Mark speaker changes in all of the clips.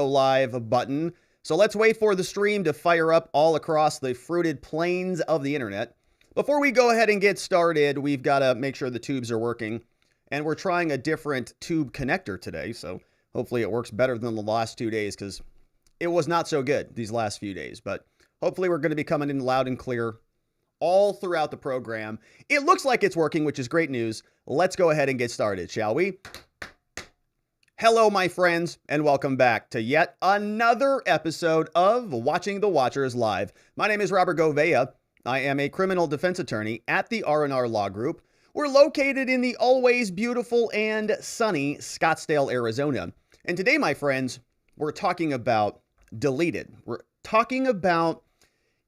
Speaker 1: live button. So let's wait for the stream to fire up all across the fruited plains of the internet. Before we go ahead and get started, we've got to make sure the tubes are working. And we're trying a different tube connector today. So hopefully it works better than the last 2 days because it was not so good these last few days. But hopefully we're going to be coming in loud and clear all throughout the program. It looks like it's working, which is great news. Let's go ahead and get started, shall we? Hello, my friends, and welcome back to yet another episode of Watching the Watchers Live. My name is Robert Gouveia. I am a criminal defense attorney at the R&R Law Group. We're located in the always beautiful and sunny Scottsdale, Arizona. And today, my friends, we're talking about deleted. We're talking about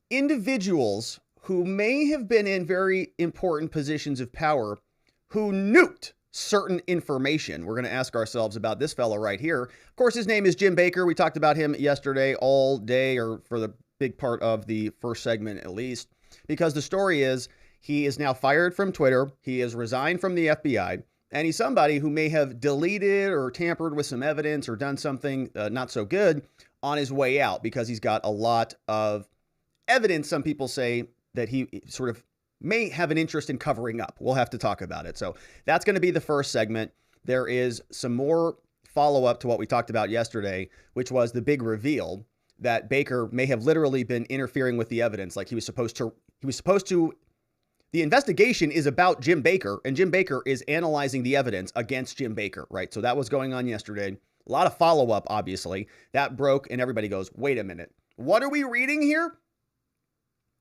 Speaker 1: individuals who may have been in very important positions of power who nuked certain information. We're going to ask ourselves about this fellow right here. Of course, his name is Jim Baker. We talked about him yesterday all day, or for the big part of the first segment at least, because the story is he is now fired from Twitter. He has resigned from the FBI, and he's somebody who may have deleted or tampered with some evidence or done something not so good on his way out because he's got a lot of evidence, some people say, that he sort of may have an interest in covering up. We'll have to talk about it. So that's going to be the first segment. There is some more follow-up to what we talked about yesterday, which was the big reveal that Baker may have literally been interfering with the evidence like he was supposed to. The investigation is about Jim Baker, and Jim Baker is analyzing the evidence against Jim Baker, right? So that was going on yesterday. A lot of follow-up, obviously. That broke, and everybody goes, wait a minute. What are we reading here?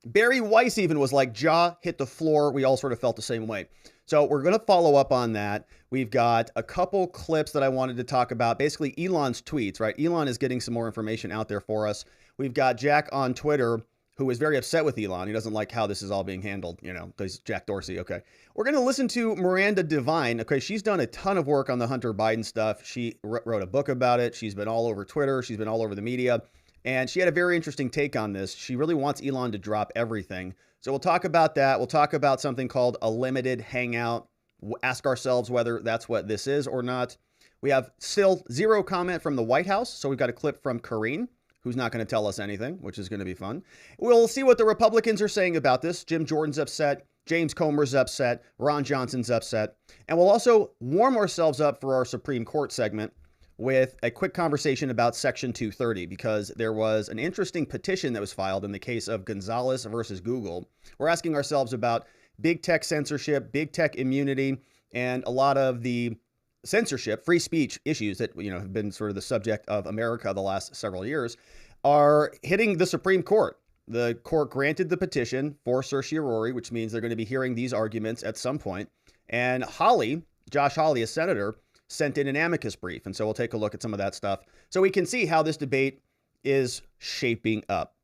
Speaker 1: Barry Weiss even was like, jaw hit the floor. We all sort of felt the same way. So we're going to follow up on that. We've got a couple clips that I wanted to talk about. Basically, Elon's tweets, right? Elon is getting some more information out there for us. We've got Jack on Twitter, who is very upset with Elon. He doesn't like how this is all being handled, you know, because Jack Dorsey. Okay. We're going to listen to Miranda Devine. Okay. She's done a ton of work on the Hunter Biden stuff. She wrote a book about it. She's been all over Twitter. She's been all over the media. And she had a very interesting take on this. She really wants Elon to drop everything. So we'll talk about that. We'll talk about something called a limited hangout. We'll ask ourselves whether that's what this is or not. We have still zero comment from the White House. So we've got a clip from Karine, who's not going to tell us anything, which is going to be fun. We'll see what the Republicans are saying about this. Jim Jordan's upset. James Comer's upset. Ron Johnson's upset. And we'll also warm ourselves up for our Supreme Court segment with a quick conversation about Section 230, because there was an interesting petition that was filed in the case of Gonzalez versus Google. We're asking ourselves about big tech censorship, big tech immunity, and a lot of the censorship, free speech issues that, you know, have been sort of the subject of America the last several years are hitting the Supreme Court. The court granted the petition for certiorari, which means they're going to be hearing these arguments at some point. And Hawley, Josh Hawley, a senator, sent in an amicus brief. And so we'll take a look at some of that stuff so we can see how this debate is shaping up.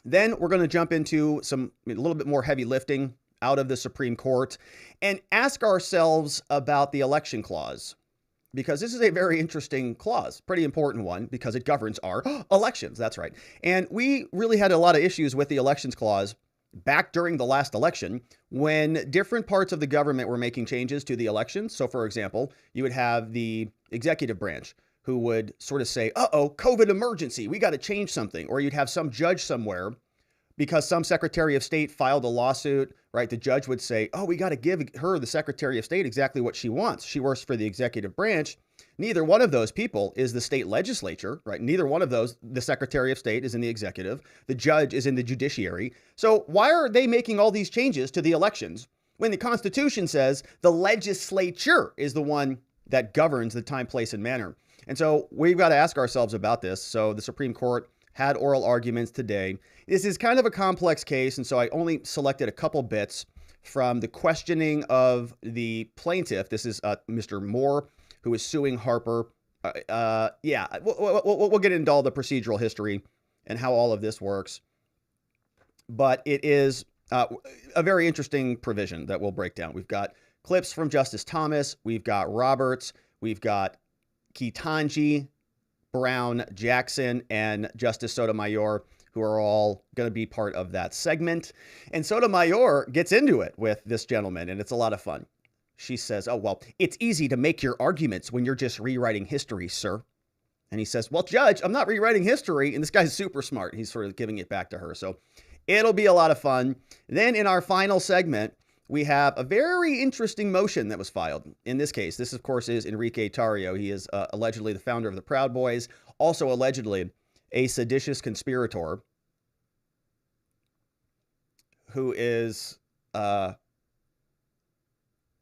Speaker 1: Then we're going to jump into a little bit more heavy lifting out of the Supreme Court and ask ourselves about the election clause, because this is a very interesting clause, pretty important one, because it governs our elections. That's right. And we really had a lot of issues with the elections clause back during the last election when different parts of the government were making changes to the elections. So, for example, you would have the executive branch who would sort of say, uh-oh, COVID emergency, we got to change something. Or you'd have some judge somewhere because some Secretary of State filed a lawsuit, right? The judge would say, oh, we got to give her, the Secretary of State, exactly what she wants. She works for the executive branch. Neither one of those people is the state legislature, right? Neither one of those, the Secretary of State is in the executive. The judge is in the judiciary. So why are they making all these changes to the elections when the Constitution says the legislature is the one that governs the time, place, and manner? And so we've got to ask ourselves about this. So the Supreme Court had oral arguments today. This is kind of a complex case, and so I only selected a couple bits from the questioning of the plaintiff. This is Mr. Moore, who is suing Harper. We'll get into all the procedural history and how all of this works. But it is a very interesting provision that we'll break down. We've got clips from Justice Thomas. We've got Roberts. We've got Ketanji, Brown, Jackson, and Justice Sotomayor, who are all going to be part of that segment. And Sotomayor gets into it with this gentleman, and it's a lot of fun. She says, oh, well, it's easy to make your arguments when you're just rewriting history, sir. And he says, well, Judge, I'm not rewriting history. And this guy's super smart. He's sort of giving it back to her. So it'll be a lot of fun. Then in our final segment, we have a very interesting motion that was filed. In this case, this, of course, is Enrique Tarrio. He is allegedly the founder of the Proud Boys, also allegedly a seditious conspirator who is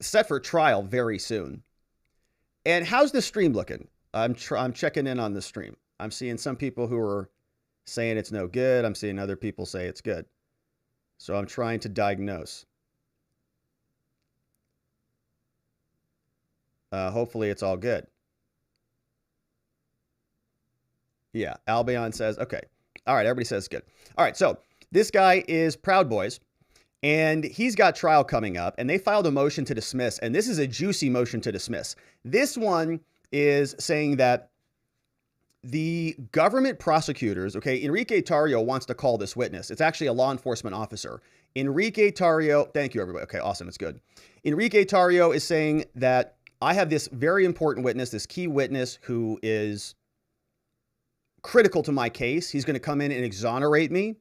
Speaker 1: set for trial very soon. And how's the stream looking? I'm checking in on the stream. I'm seeing some people who are saying it's no good. I'm seeing other people say it's good. So I'm trying to diagnose. Hopefully it's all good. Yeah, Albion says, okay. All right, everybody says good. All right, so this guy is Proud Boys, and he's got trial coming up, and they filed a motion to dismiss, and this is a juicy motion to dismiss. This one is saying that the government prosecutors, okay, Enrique Tarrio wants to call this witness. It's actually a law enforcement officer. Enrique Tarrio, thank you, everybody. Okay, awesome, it's good. Enrique Tarrio is saying that I have this very important witness, this key witness who is critical to my case. He's going to come in and exonerate me.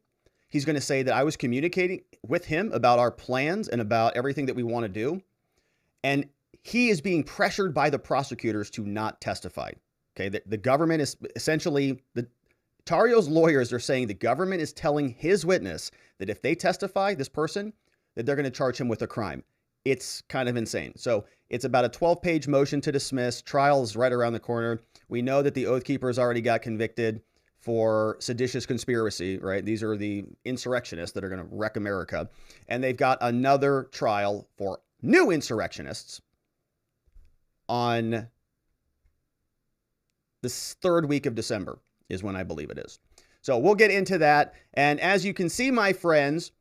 Speaker 1: He's going to say that I was communicating with him about our plans and about everything that we want to do. And he is being pressured by the prosecutors to not testify. Okay, the government is essentially, Tarrio's lawyers are saying the government is telling his witness that if they testify, this person, that they're going to charge him with a crime. It's kind of insane. So it's about a 12-page motion to dismiss. Trial is right around the corner. We know that the Oath Keepers already got convicted for seditious conspiracy, right? These are the insurrectionists that are going to wreck America. And they've got another trial for new insurrectionists on the third week of December is when I believe it is. So we'll get into that. And as you can see, my friends,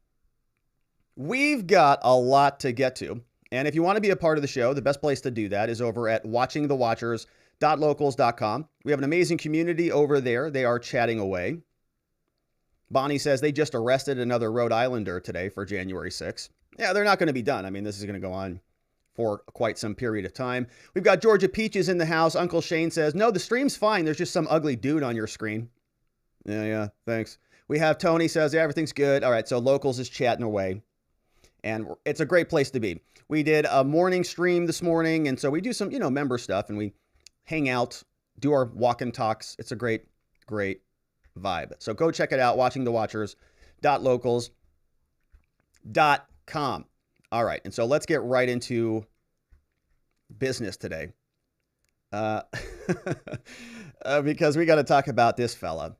Speaker 1: we've got a lot to get to. And if you want to be a part of the show, the best place to do that is over at watchingthewatchers.locals.com. We have an amazing community over there. They are chatting away. Bonnie says they just arrested another Rhode Islander today for January 6th. Yeah, they're not going to be done. I mean, this is going to go on for quite some period of time. We've got Georgia Peaches in the house. Uncle Shane says, no, the stream's fine. There's just some ugly dude on your screen. Yeah, thanks. We have Tony says, yeah, everything's good. All right, so Locals is chatting away. And it's a great place to be. We did a morning stream this morning, and so we do some, member stuff, and we hang out, do our walk and talks. It's a great, great vibe. So go check it out, watchingthewatchers.locals.com. All right, and so let's get right into business today. Because we got to talk about this fella.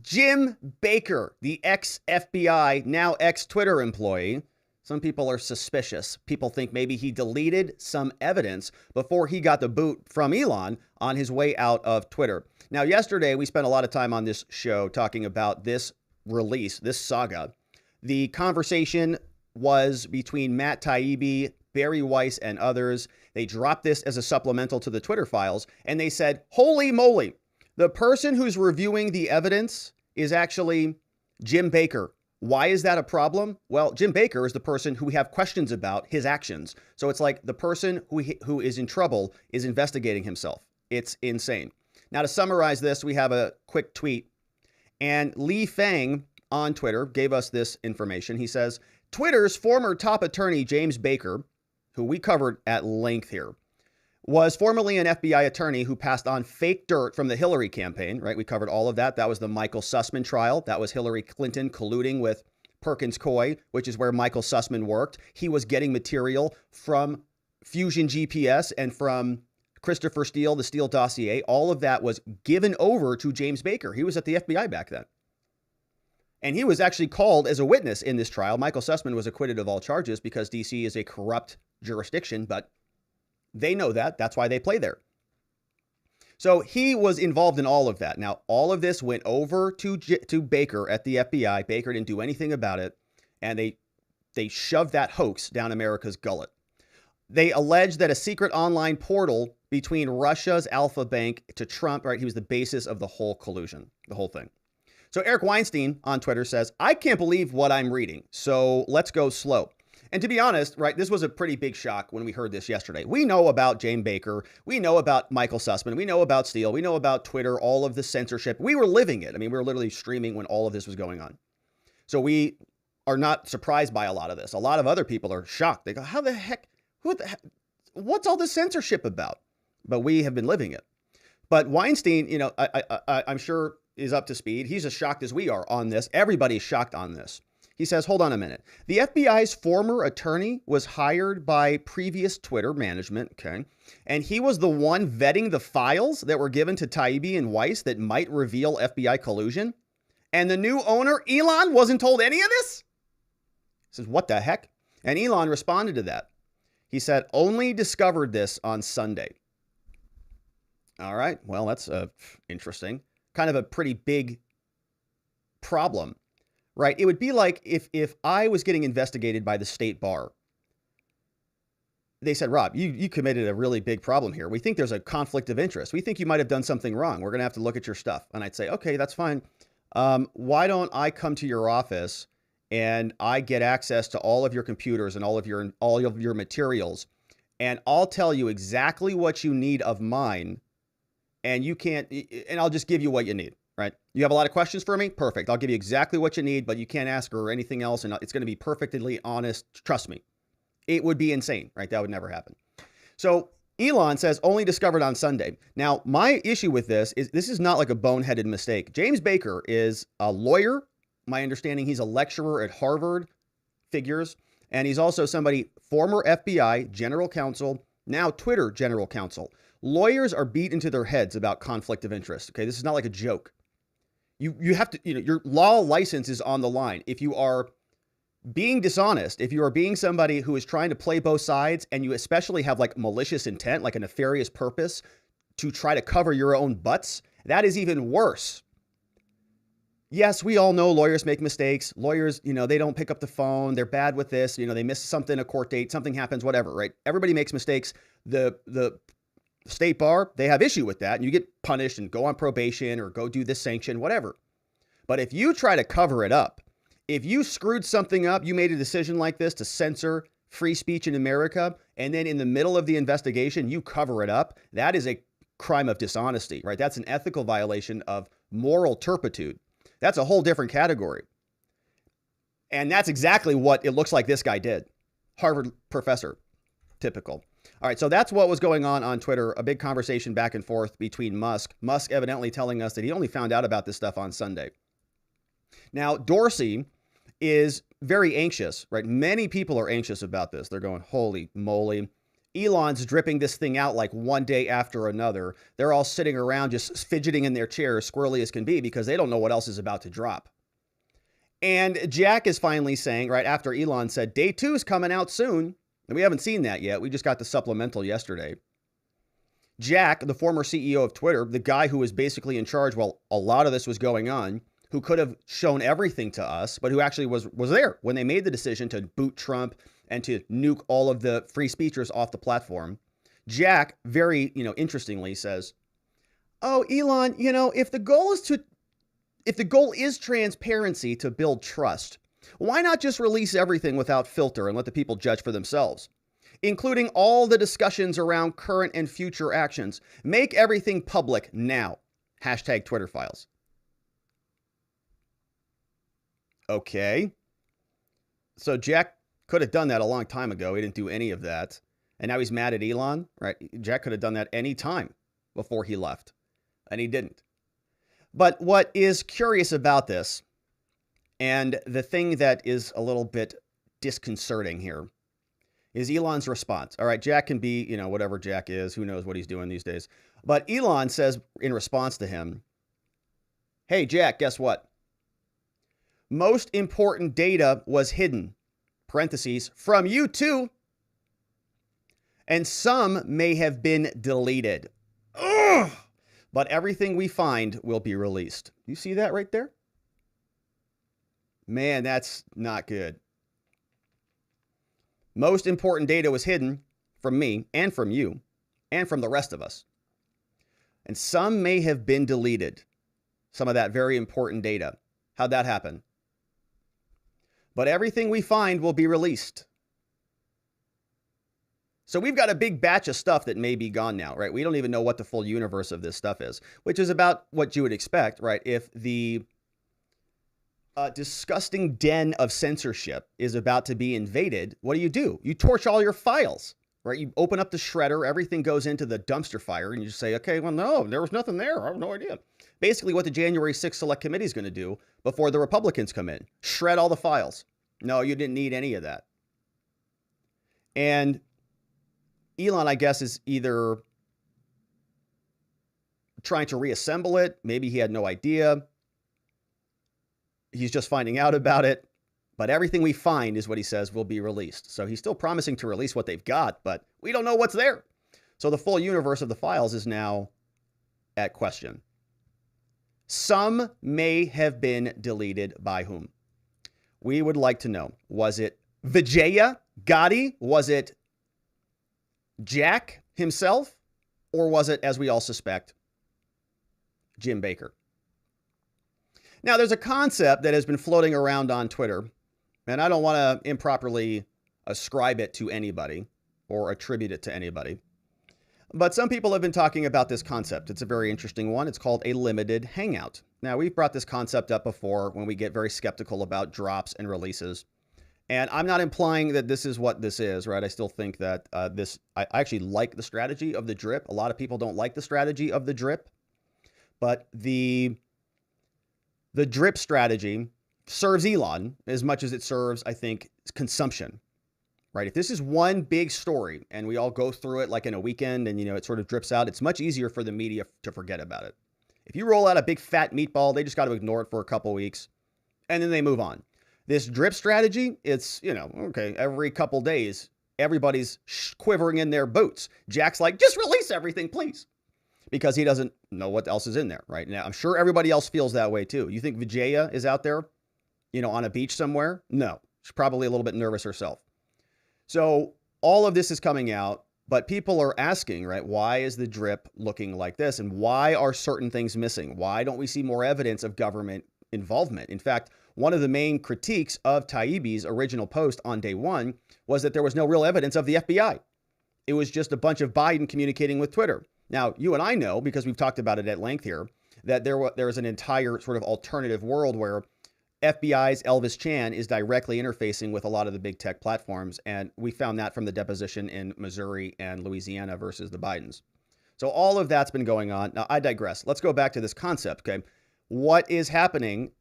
Speaker 1: Jim Baker, the ex-FBI, now ex-Twitter employee. Some people are suspicious. People think maybe he deleted some evidence before he got the boot from Elon on his way out of Twitter. Now, yesterday, we spent a lot of time on this show talking about this release, this saga. The conversation was between Matt Taibbi, Barry Weiss, and others. They dropped this as a supplemental to the Twitter files, and they said, holy moly, the person who's reviewing the evidence is actually Jim Baker. Why is that a problem? Well, Jim Baker is the person who we have questions about his actions. So it's like the person who is in trouble is investigating himself. It's insane. Now, to summarize this, we have a quick tweet. And Lee Fang on Twitter gave us this information. He says, Twitter's former top attorney, James Baker, who we covered at length here, was formerly an FBI attorney who passed on fake dirt from the Hillary campaign, right? We covered all of that. That was the Michael Sussman trial. That was Hillary Clinton colluding with Perkins Coie, which is where Michael Sussman worked. He was getting material from Fusion GPS and from Christopher Steele, the Steele dossier. All of that was given over to James Baker. He was at the FBI back then. And he was actually called as a witness in this trial. Michael Sussman was acquitted of all charges because DC is a corrupt jurisdiction, but they know that. That's why they play there. So he was involved in all of that. Now, all of this went over to Baker at the FBI. Baker didn't do anything about it. And they shoved that hoax down America's gullet. They allege that a secret online portal between Russia's Alpha Bank to Trump, right? He was the basis of the whole collusion, the whole thing. So Eric Weinstein on Twitter says, I can't believe what I'm reading. So let's go slow. And to be honest, right, this was a pretty big shock when we heard this yesterday. We know about Jane Baker. We know about Michael Sussman. We know about Steele. We know about Twitter, all of the censorship. We were living it. I mean, we were literally streaming when all of this was going on. So we are not surprised by a lot of this. A lot of other people are shocked. They go, how the heck, what's all this censorship about? But we have been living it. But Weinstein, you know, I'm sure is up to speed. He's as shocked as we are on this. Everybody's shocked on this. He says, hold on a minute. The FBI's former attorney was hired by previous Twitter management, okay? And he was the one vetting the files that were given to Taibbi and Weiss that might reveal FBI collusion. And the new owner, Elon, wasn't told any of this? He says, what the heck? And Elon responded to that. He said, only discovered this on Sunday. All right, well, that's interesting. Kind of a pretty big problem, right? It would be like if I was getting investigated by the state bar. They said, Rob, you committed a really big problem here. We think there's a conflict of interest. We think you might have done something wrong. We're going to have to look at your stuff. And I'd say, okay, that's fine. Why don't I come to your office and I get access to all of your computers and all of your materials, and I'll tell you exactly what you need of mine, and I'll just give you what you need, right? You have a lot of questions for me? Perfect. I'll give you exactly what you need, but you can't ask her anything else, and it's going to be perfectly honest. Trust me. It would be insane, right? That would never happen. So Elon says only discovered on Sunday. Now, my issue with this is not like a boneheaded mistake. James Baker is a lawyer. My understanding, he's a lecturer at Harvard, figures. And he's also former FBI general counsel, now Twitter general counsel. Lawyers are beat into their heads about conflict of interest. Okay, this is not like a joke. You have to, your law license is on the line. If you are being dishonest, if you are being somebody who is trying to play both sides, and you especially have like malicious intent, like a nefarious purpose to try to cover your own butts, that is even worse. Yes, we all know lawyers make mistakes. Lawyers, they don't pick up the phone. They're bad with this. They miss something, a court date, something happens, whatever, right? Everybody makes mistakes. The state bar, they have issue with that, and you get punished and go on probation or go do this sanction, whatever. But if you try to cover it up, if you screwed something up, you made a decision like this to censor free speech in America, and then in the middle of the investigation, you cover it up, that is a crime of dishonesty, right? That's an ethical violation of moral turpitude. That's a whole different category. And that's exactly what it looks like this guy did. Harvard professor. Typical. All right, so that's what was going on Twitter. A big conversation back and forth between Musk. Musk evidently telling us that he only found out about this stuff on Sunday. Now, Dorsey is very anxious, right? Many people are anxious about this. They're going, holy moly. Elon's dripping this thing out like one day after another. They're all sitting around just fidgeting in their chairs, squirrely as can be, because they don't know what else is about to drop. And Jack is finally saying, right after Elon said, day 2 is coming out soon. And we haven't seen that yet. We just got the supplemental yesterday. Jack, the former CEO of Twitter, the guy who was basically in charge while a lot of this was going on, who could have shown everything to us, but who actually was there when they made the decision to boot Trump and to nuke all of the free speechers off the platform. Jack, very, interestingly says, oh, Elon, if the goal is transparency to build trust, why not just release everything without filter and let the people judge for themselves, including all the discussions around current and future actions? Make everything public now. Hashtag Twitter files. Okay. So Jack could have done that a long time ago. He didn't do any of that. And now he's mad at Elon, right? Jack could have done that any time before he left, and he didn't. But what is curious about this, and the thing that is a little bit disconcerting here, is Elon's response. All right, Jack can be, whatever Jack is. Who knows what he's doing these days. But Elon says in response to him, hey, Jack, guess what? Most important data was hidden, parentheses, from you too. And some may have been deleted. Ugh! But everything we find will be released. You see that right there? Man, that's not good. Most important data was hidden from me and from you and from the rest of us. And some may have been deleted. Some of that very important data. How'd that happen? But everything we find will be released. So we've got a big batch of stuff that may be gone now, right? We don't even know what the full universe of this stuff is, which is about what you would expect, right? If the disgusting den of censorship is about to be invaded, what do? You torch all your files, right? You open up the shredder, everything goes into the dumpster fire, and you just say, okay, well, no, there was nothing there. I have no idea. Basically what the January 6th Select Committee is going to do before the Republicans come in. Shred all the files. No, you didn't need any of that. And Elon, I guess, is either trying to reassemble it. Maybe he had no idea. He's just finding out about it. But everything we find is what he says will be released. So he's still promising to release what they've got, but we don't know what's there. So the full universe of the files is now at question. Some may have been deleted by whom? We would like to know. Was it Gouveia, Gotti? Was it Jack himself? Or was it, as we all suspect, Jim Baker? Now, there's a concept that has been floating around on Twitter, and I don't want to improperly ascribe it to anybody or attribute it to anybody. But some people have been talking about this concept. It's a very interesting one. It's called a limited hangout. Now, we've brought this concept up before when we get very skeptical about drops and releases. And I'm not implying that this is what this is, right? I still think that I actually like the strategy of the drip. A lot of people don't like the strategy of the drip. But the drip strategy serves Elon as much as it serves, I think, consumption, right? If this is one big story and we all go through it like in a weekend and, it sort of drips out, it's much easier for the media to forget about it. If you roll out a big fat meatball, they just got to ignore it for a couple weeks and then they move on. This drip strategy, it's, okay, every couple days, everybody's quivering in their boots. Jack's like, just release everything, please. Because he doesn't know what else is in there right now. I'm sure everybody else feels that way too. You think Gouveia is out there, on a beach somewhere? No, she's probably a little bit nervous herself. So all of this is coming out, but people are asking, right? Why is the drip looking like this? And why are certain things missing? Why don't we see more evidence of government involvement? In fact, one of the main critiques of Taibbi's original post on day one was that there was no real evidence of the FBI. It was just a bunch of Biden communicating with Twitter. Now, you and I know, because we've talked about it at length here, that there is an entire sort of alternative world where FBI's Elvis Chan is directly interfacing with a lot of the big tech platforms. And we found that from the deposition in Missouri and Louisiana versus the Bidens. So all of that's been going on. Now, I digress. Let's go back to this concept, okay? What is happening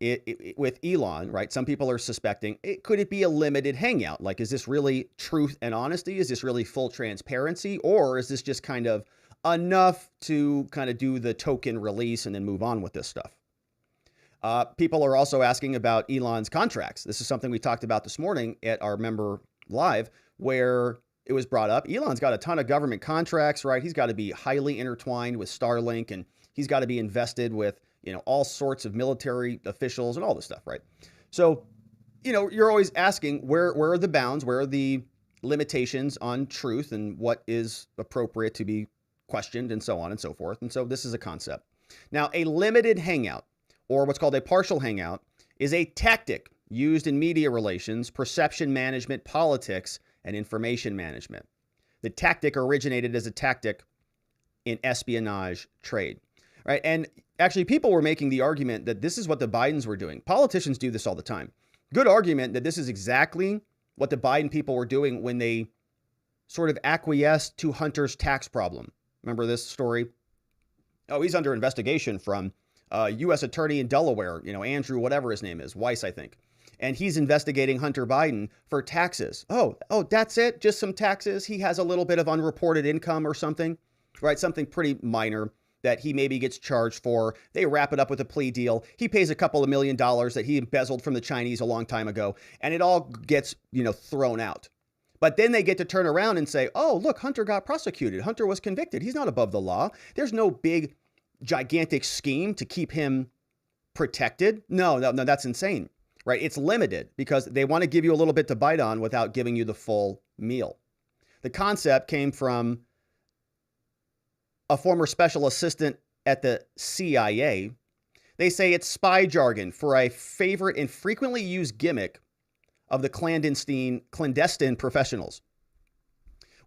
Speaker 1: with Elon, right? Some people are suspecting, could it be a limited hangout? Like, is this really truth and honesty? Is this really full transparency? Or is this just kind of enough to kind of do the token release and then move on with this stuff? People are also asking about Elon's contracts. This is something we talked about this morning at our member live, where it was brought up. Elon's got a ton of government contracts, right? He's got to be highly intertwined with Starlink, and he's got to be invested with, all sorts of military officials and all this stuff, right? So, you're always asking where are the bounds, where are the limitations on truth and what is appropriate to be questioned and so on and so forth. And so this is a concept. Now, a limited hangout, or what's called a partial hangout, is a tactic used in media relations, perception management, politics, and information management. The tactic originated as a tactic in espionage trade, right? And actually, people were making the argument that this is what the Bidens were doing. Politicians do this all the time. Good argument that this is exactly what the Biden people were doing when they sort of acquiesced to Hunter's tax problem. Remember this story? Oh, he's under investigation from U.S. attorney in Delaware, Andrew, whatever his name is, Weiss, I think. And he's investigating Hunter Biden for taxes. Oh, that's it? Just some taxes? He has a little bit of unreported income or something, right? Something pretty minor that he maybe gets charged for. They wrap it up with a plea deal. He pays a couple of $1 million that he embezzled from the Chinese a long time ago, and it all gets, thrown out. But then they get to turn around and say, oh, look, Hunter got prosecuted. Hunter was convicted. He's not above the law. There's no big, gigantic scheme to keep him protected. No, that's insane, right? It's limited because they want to give you a little bit to bite on without giving you the full meal. The concept came from a former special assistant at the CIA. They say it's spy jargon for a favorite and frequently used gimmick of the clandestine professionals.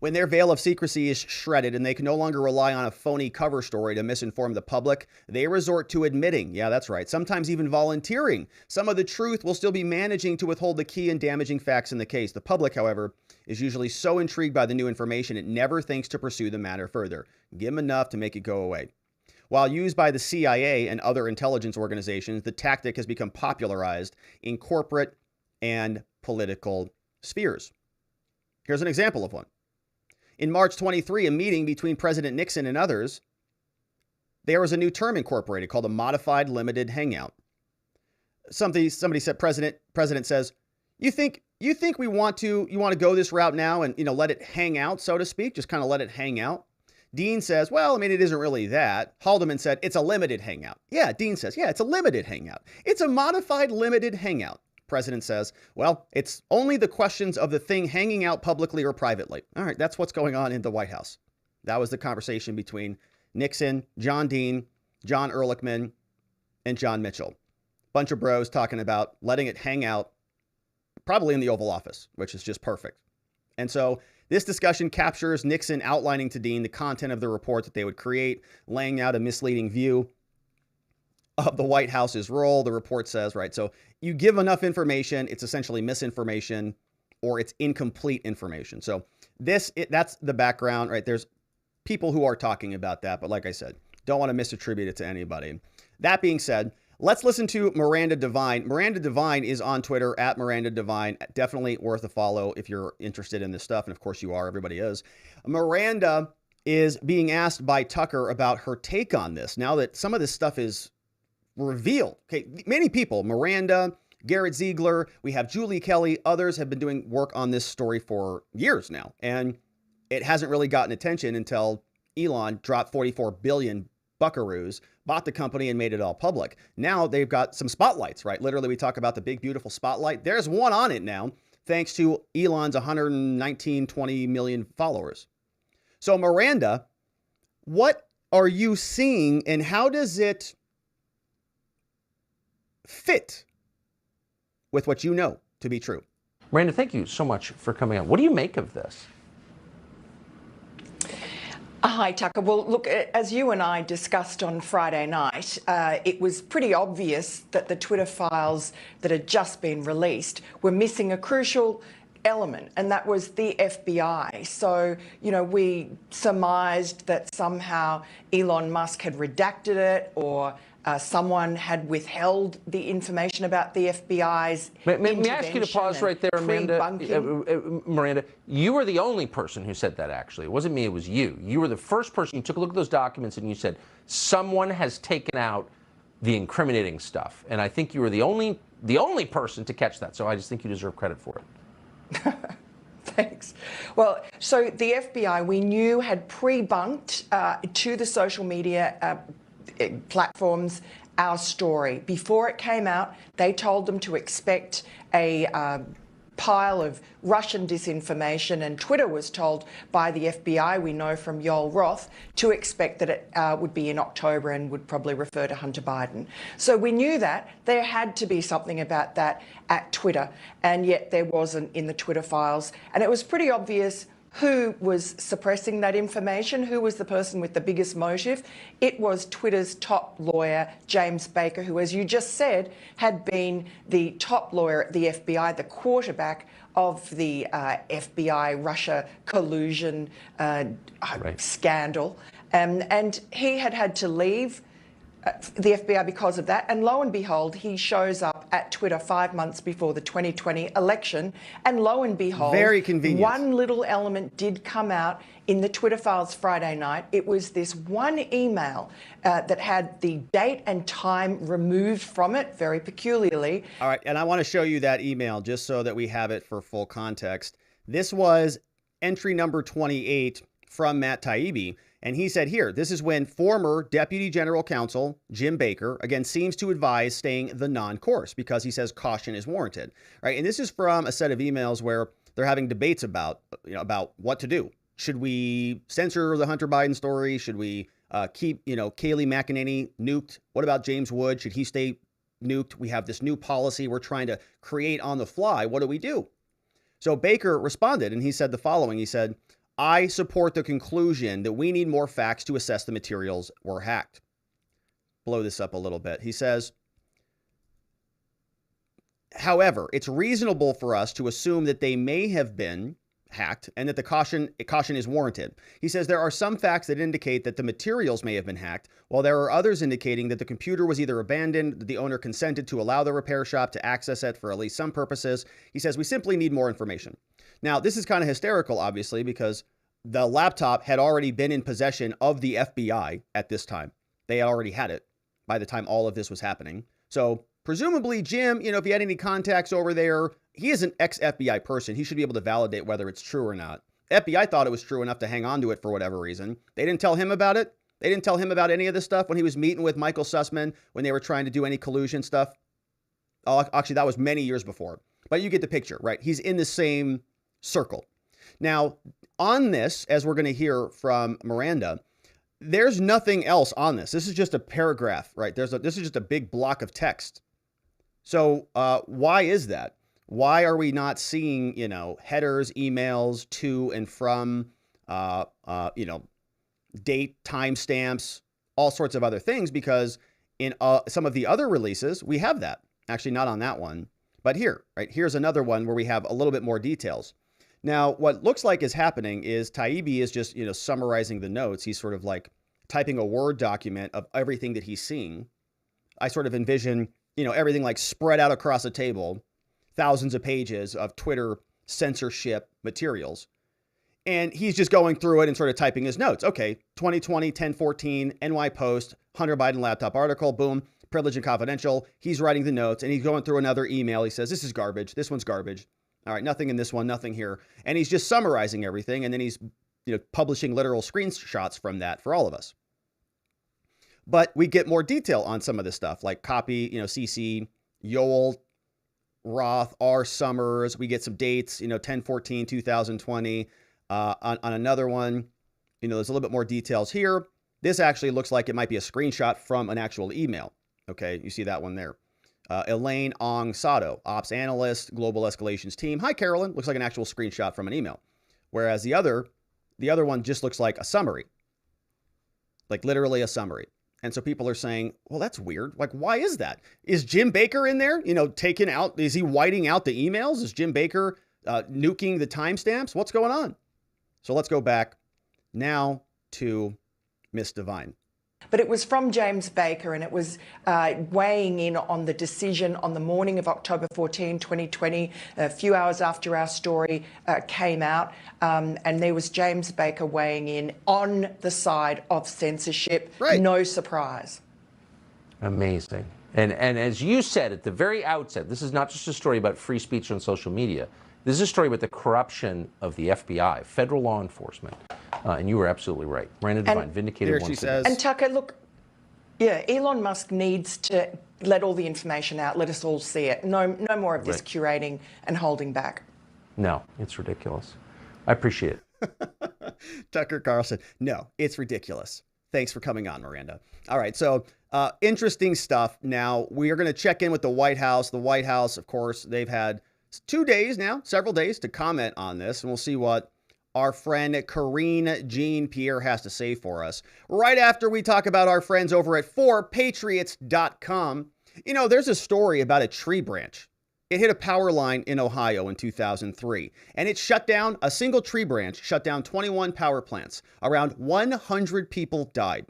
Speaker 1: When their veil of secrecy is shredded and they can no longer rely on a phony cover story to misinform the public, they resort to admitting, yeah, that's right, sometimes even volunteering some of the truth while still be managing to withhold the key and damaging facts in the case. The public, however, is usually so intrigued by the new information it never thinks to pursue the matter further. Give them enough to make it go away. While used by the CIA and other intelligence organizations, the tactic has become popularized in corporate and political spheres. Here's an example of one. In March 23, a meeting between President Nixon and others, there was a new term incorporated called a modified limited hangout. Somebody said, President says, you think you want to go this route now and, let it hang out, so to speak, just kind of let it hang out? Dean says, well, I mean, it isn't really that. Haldeman said, it's a limited hangout. Yeah, Dean says, yeah, it's a limited hangout. It's a modified limited hangout. President says, well, it's only the questions of the thing hanging out publicly or privately. All right, that's what's going on in the White House. That was the conversation between Nixon, John Dean, John Ehrlichman, and John Mitchell. Bunch of bros talking about letting it hang out, probably in the Oval Office, which is just perfect. And so this discussion captures Nixon outlining to Dean the content of the report that they would create, laying out a misleading view of the White House's role. The report says, right, so you give enough information, it's essentially misinformation or it's incomplete information. So that's the background, right? There's people who are talking about that, but like I said, don't want to misattribute it to anybody. That being said, let's listen to Miranda Devine. Miranda Devine is on Twitter at Miranda Devine. Definitely worth a follow if you're interested in this stuff. And of course you are, everybody is. Miranda is being asked by Tucker about her take on this. Now that some of this stuff is revealed. Okay, many people, Miranda, Garrett Ziegler, we have Julie Kelly, others have been doing work on this story for years now. And it hasn't really gotten attention until Elon dropped 44 billion buckaroos, bought the company and made it all public. Now they've got some spotlights, right? Literally, we talk about the big, beautiful spotlight. There's one on it now, thanks to Elon's 20 million followers. So Miranda, what are you seeing and how does it fit with what you know to be true?
Speaker 2: Miranda, thank you so much for coming on. What do you make of this?
Speaker 3: Hi, Tucker. Well, look, as you and I discussed on Friday night, it was pretty obvious that the Twitter files that had just been released were missing a crucial element, and that was the FBI. So, we surmised that somehow Elon Musk had redacted it or someone had withheld the information about the FBI's
Speaker 2: May I ask you to pause right there, Amanda? Miranda, you were the only person who said that, actually. It wasn't me, it was you. You were the first person. You took a look at those documents and you said, someone has taken out the incriminating stuff. And I think you were the only person to catch that. So I just think you deserve credit for it.
Speaker 3: Thanks. Well, so the FBI, we knew, had pre-bunked to the social media platforms our story. Before it came out, they told them to expect a pile of Russian disinformation, and Twitter was told by the FBI, we know from Yoel Roth, to expect that it would be in October and would probably refer to Hunter Biden. So we knew that there had to be something about that at Twitter, and yet there wasn't in the Twitter files. And it was pretty obvious who was suppressing that information, who was the person with the biggest motive. It was Twitter's top lawyer, James Baker, who, as you just said, had been the top lawyer at the FBI, the quarterback of the FBI Russia collusion scandal. And he had to leave the FBI because of that. And lo and behold, he shows up at Twitter 5 months before the 2020 election. And lo and behold,
Speaker 1: very convenient,
Speaker 3: one little element did come out in the Twitter files Friday night. It was this one email that had the date and time removed from it, very peculiarly.
Speaker 1: All right, and I want to show you that email just so that we have it for full context. This was entry number 28 from Matt Taibbi. And he said here, this is when former Deputy General Counsel Jim Baker, again, seems to advise staying the non-course because he says caution is warranted, right? And this is from a set of emails where they're having debates about what to do. Should we censor the Hunter Biden story? Should we keep, Kayleigh McEnany nuked? What about James Wood? Should he stay nuked? We have this new policy we're trying to create on the fly. What do we do? So Baker responded and he said the following. He said, I support the conclusion that we need more facts to assess the materials were hacked. Blow this up a little bit. He says, however, it's reasonable for us to assume that they may have been hacked and that the caution is warranted. He says there are some facts that indicate that the materials may have been hacked, while there are others indicating that the computer was either abandoned, that the owner consented to allow the repair shop to access it for at least some purposes. He says we simply need more information. Now, this is kind of hysterical, obviously, because the laptop had already been in possession of the FBI at this time. They already had it by the time all of this was happening. So presumably, Jim, if he had any contacts over there, he is an ex-FBI person. He should be able to validate whether it's true or not. FBI thought it was true enough to hang on to it for whatever reason. They didn't tell him about it. They didn't tell him about any of this stuff when he was meeting with Michael Sussman, when they were trying to do any collusion stuff. Oh, actually, that was many years before. But you get the picture, right? He's in the same circle. Now, on this, as we're going to hear from Miranda, there's nothing else on this. This is just a paragraph, right? This is just a big block of text. So why is that? Why are we not seeing, headers, emails to and from, date, timestamps, all sorts of other things? Because in some of the other releases, we have that. Actually, not on that one, but here, right? Here's another one where we have a little bit more details. Now, what looks like is happening is Taibbi is just, summarizing the notes. He's sort of like typing a Word document of everything that he's seeing. I sort of envision, everything like spread out across a table, thousands of pages of Twitter censorship materials. And he's just going through it and sort of typing his notes. Okay, 2020, 1014, NY Post, Hunter Biden laptop article, boom, privileged and confidential. He's writing the notes and he's going through another email. He says, this is garbage. This one's garbage. All right, nothing in this one, nothing here. And he's just summarizing everything. And then he's, publishing literal screenshots from that for all of us. But we get more detail on some of this stuff, like copy, CC, Yoel, Roth, R. Summers. We get some dates, 10/14, 2020. On another one, there's a little bit more details here. This actually looks like it might be a screenshot from an actual email. Okay, you see that one there. Elaine Ong Sato, Ops Analyst, Global Escalations Team. Hi, Carolyn. Looks like an actual screenshot from an email. Whereas the other one just looks like a summary. Like literally a summary. And so people are saying, well, that's weird. Like, why is that? Is Jim Baker in there, taken out? Is he whiting out the emails? Is Jim Baker nuking the timestamps? What's going on? So let's go back now to Miss Devine.
Speaker 3: But it was from James Baker, and it was weighing in on the decision on the morning of October 14, 2020, a few hours after our story came out. And there was James Baker weighing in on the side of censorship. Right. No surprise.
Speaker 2: Amazing. And as you said at the very outset, this is not just a story about free speech on social media. This is a story about the corruption of the FBI, federal law enforcement. And you were absolutely right. Miranda Devine, vindicated once again.
Speaker 3: And Tucker, look, Elon Musk needs to let all the information out. Let us all see it. No more of this curating and holding back.
Speaker 2: No, it's ridiculous. I appreciate it.
Speaker 1: Tucker Carlson, no, it's ridiculous. Thanks for coming on, Miranda. All right, so interesting stuff. Now, we are going to check in with the White House. The White House, of course, they've had 2 days now, several days to comment on this, and we'll see what our friend Karine Jean-Pierre has to say for us. Right after we talk about our friends over at 4patriots.com, there's a story about a tree branch. It hit a power line in Ohio in 2003, and it shut down, a single tree branch shut down 21 power plants. Around 100 people died.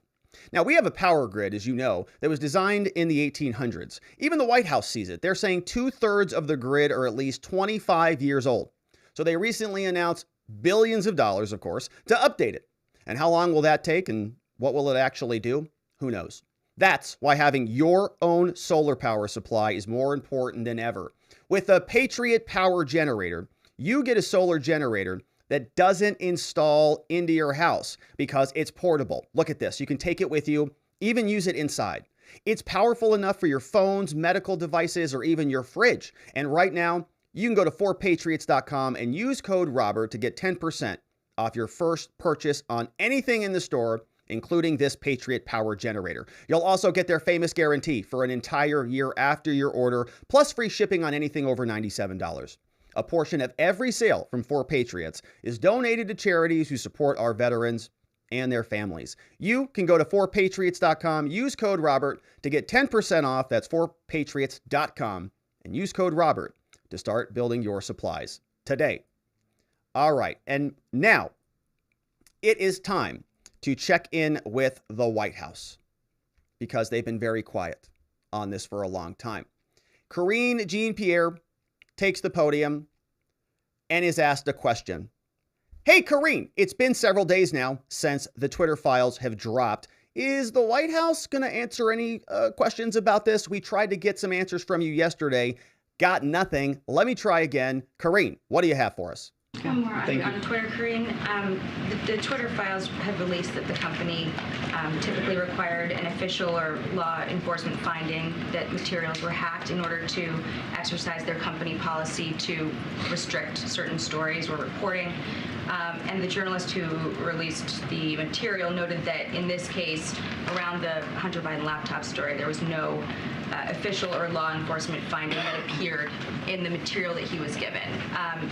Speaker 1: Now, we have a power grid, as you know, that was designed in the 1800s. Even the White House sees it. They're saying 2/3 of the grid are at least 25 years old. So they recently announced billions of dollars, of course, to update it. And how long will that take and what will it actually do? Who knows? That's why having your own solar power supply is more important than ever. With a Patriot Power Generator, you get a solar generator that doesn't install into your house because it's portable. Look at this. You can take it with you, even use it inside. It's powerful enough for your phones, medical devices, or even your fridge. And right now, you can go to 4patriots.com and use code Robert to get 10% off your first purchase on anything in the store, including this Patriot Power Generator. You'll also get their famous guarantee for an entire year after your order, plus free shipping on anything over $97. A portion of every sale from 4Patriots is donated to charities who support our veterans and their families. You can go to 4patriots.com, use code Robert to get 10% off. That's 4patriots.com, and use code Robert to start building your supplies today. All right, and now it is time to check in with the White House because they've been very quiet on this for a long time. Karine Jean-Pierre takes the podium and is asked a question. Hey, Karine, it's been several days now since the Twitter files have dropped. Is the White House going to answer any questions about this? We tried to get some answers from you yesterday. Got nothing. Let me try again. Karine, what do you have for us?
Speaker 4: More on Twitter, Karine. The Twitter files have released that the company typically required an official or law enforcement finding that materials were hacked in order to exercise their company policy to restrict certain stories or reporting. And the journalist who released the material noted that in this case, around the Hunter Biden laptop story, there was no official or law enforcement finding that appeared in the material that he was given.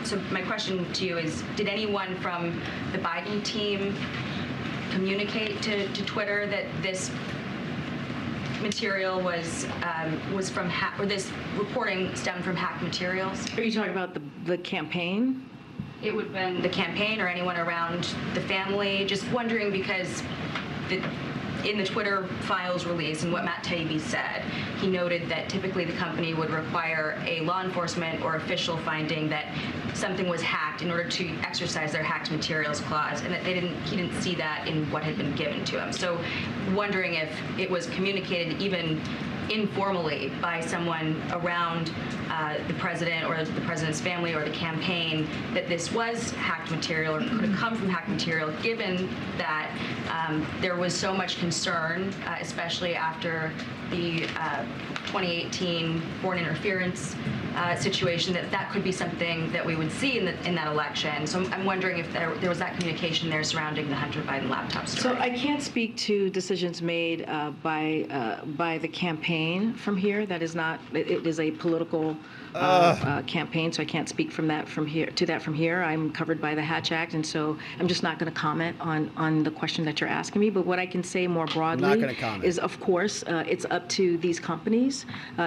Speaker 4: So my question to you is, did anyone from the Biden team communicate to Twitter that this material was from or this reporting stemmed from hacked materials?
Speaker 5: Are you talking about the campaign?
Speaker 4: It would have been the campaign or anyone around the family. Just wondering because in the Twitter files release and what Matt Taibbi said, he noted that typically the company would require a law enforcement or official finding that something was hacked in order to exercise their hacked materials clause, and that he didn't see that in what had been given to him. So wondering if it was communicated even informally by someone around the president or the president's family or the campaign that this was hacked material or could have come from hacked material, given that there was so much concern, especially after the 2018 foreign interference situation, that could be something that we would see in that election. So I'm wondering if there was that communication there surrounding the Hunter Biden laptop story.
Speaker 5: So I can't speak to decisions made by the campaign from here. That is not. It is a political campaign, so I can't speak from here. I'm covered by the Hatch Act, and so I'm just not going to comment on the question that you're asking me. But what I can say more broadly is, of course, it's up to these companies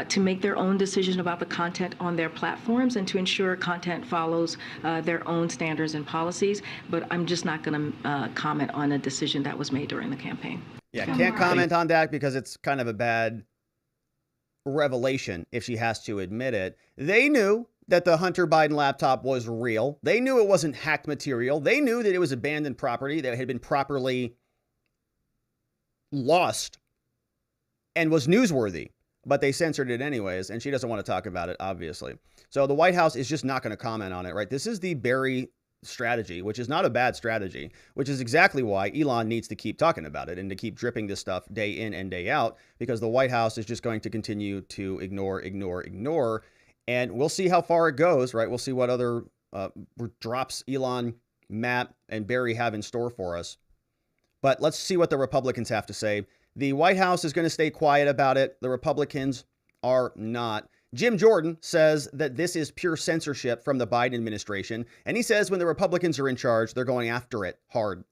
Speaker 5: to make their own decision about the content on their platforms and to ensure content follows their own standards and policies. But I'm just not going to comment on a decision that was made during the campaign.
Speaker 1: Yeah, can't comment on that because it's kind of a bad revelation if she has to admit it. They knew that the Hunter Biden laptop was real. They knew it wasn't hacked material. They knew that it was abandoned property that had been properly lost and was newsworthy, but they censored it anyways, and she doesn't want to talk about it, obviously. So the White House is just not going to comment on it, right? This is the Barry strategy, which is not a bad strategy, which is exactly why Elon needs to keep talking about it and to keep dripping this stuff day in and day out, because the White House is just going to continue to ignore. And we'll see how far it goes, right? We'll see what other drops Elon, Matt, and Barry have in store for us. But let's see what the Republicans have to say. The White House is going to stay quiet about it. The Republicans are not. Jim Jordan says that this is pure censorship from the Biden administration. And he says when the Republicans are in charge, they're going after it hard.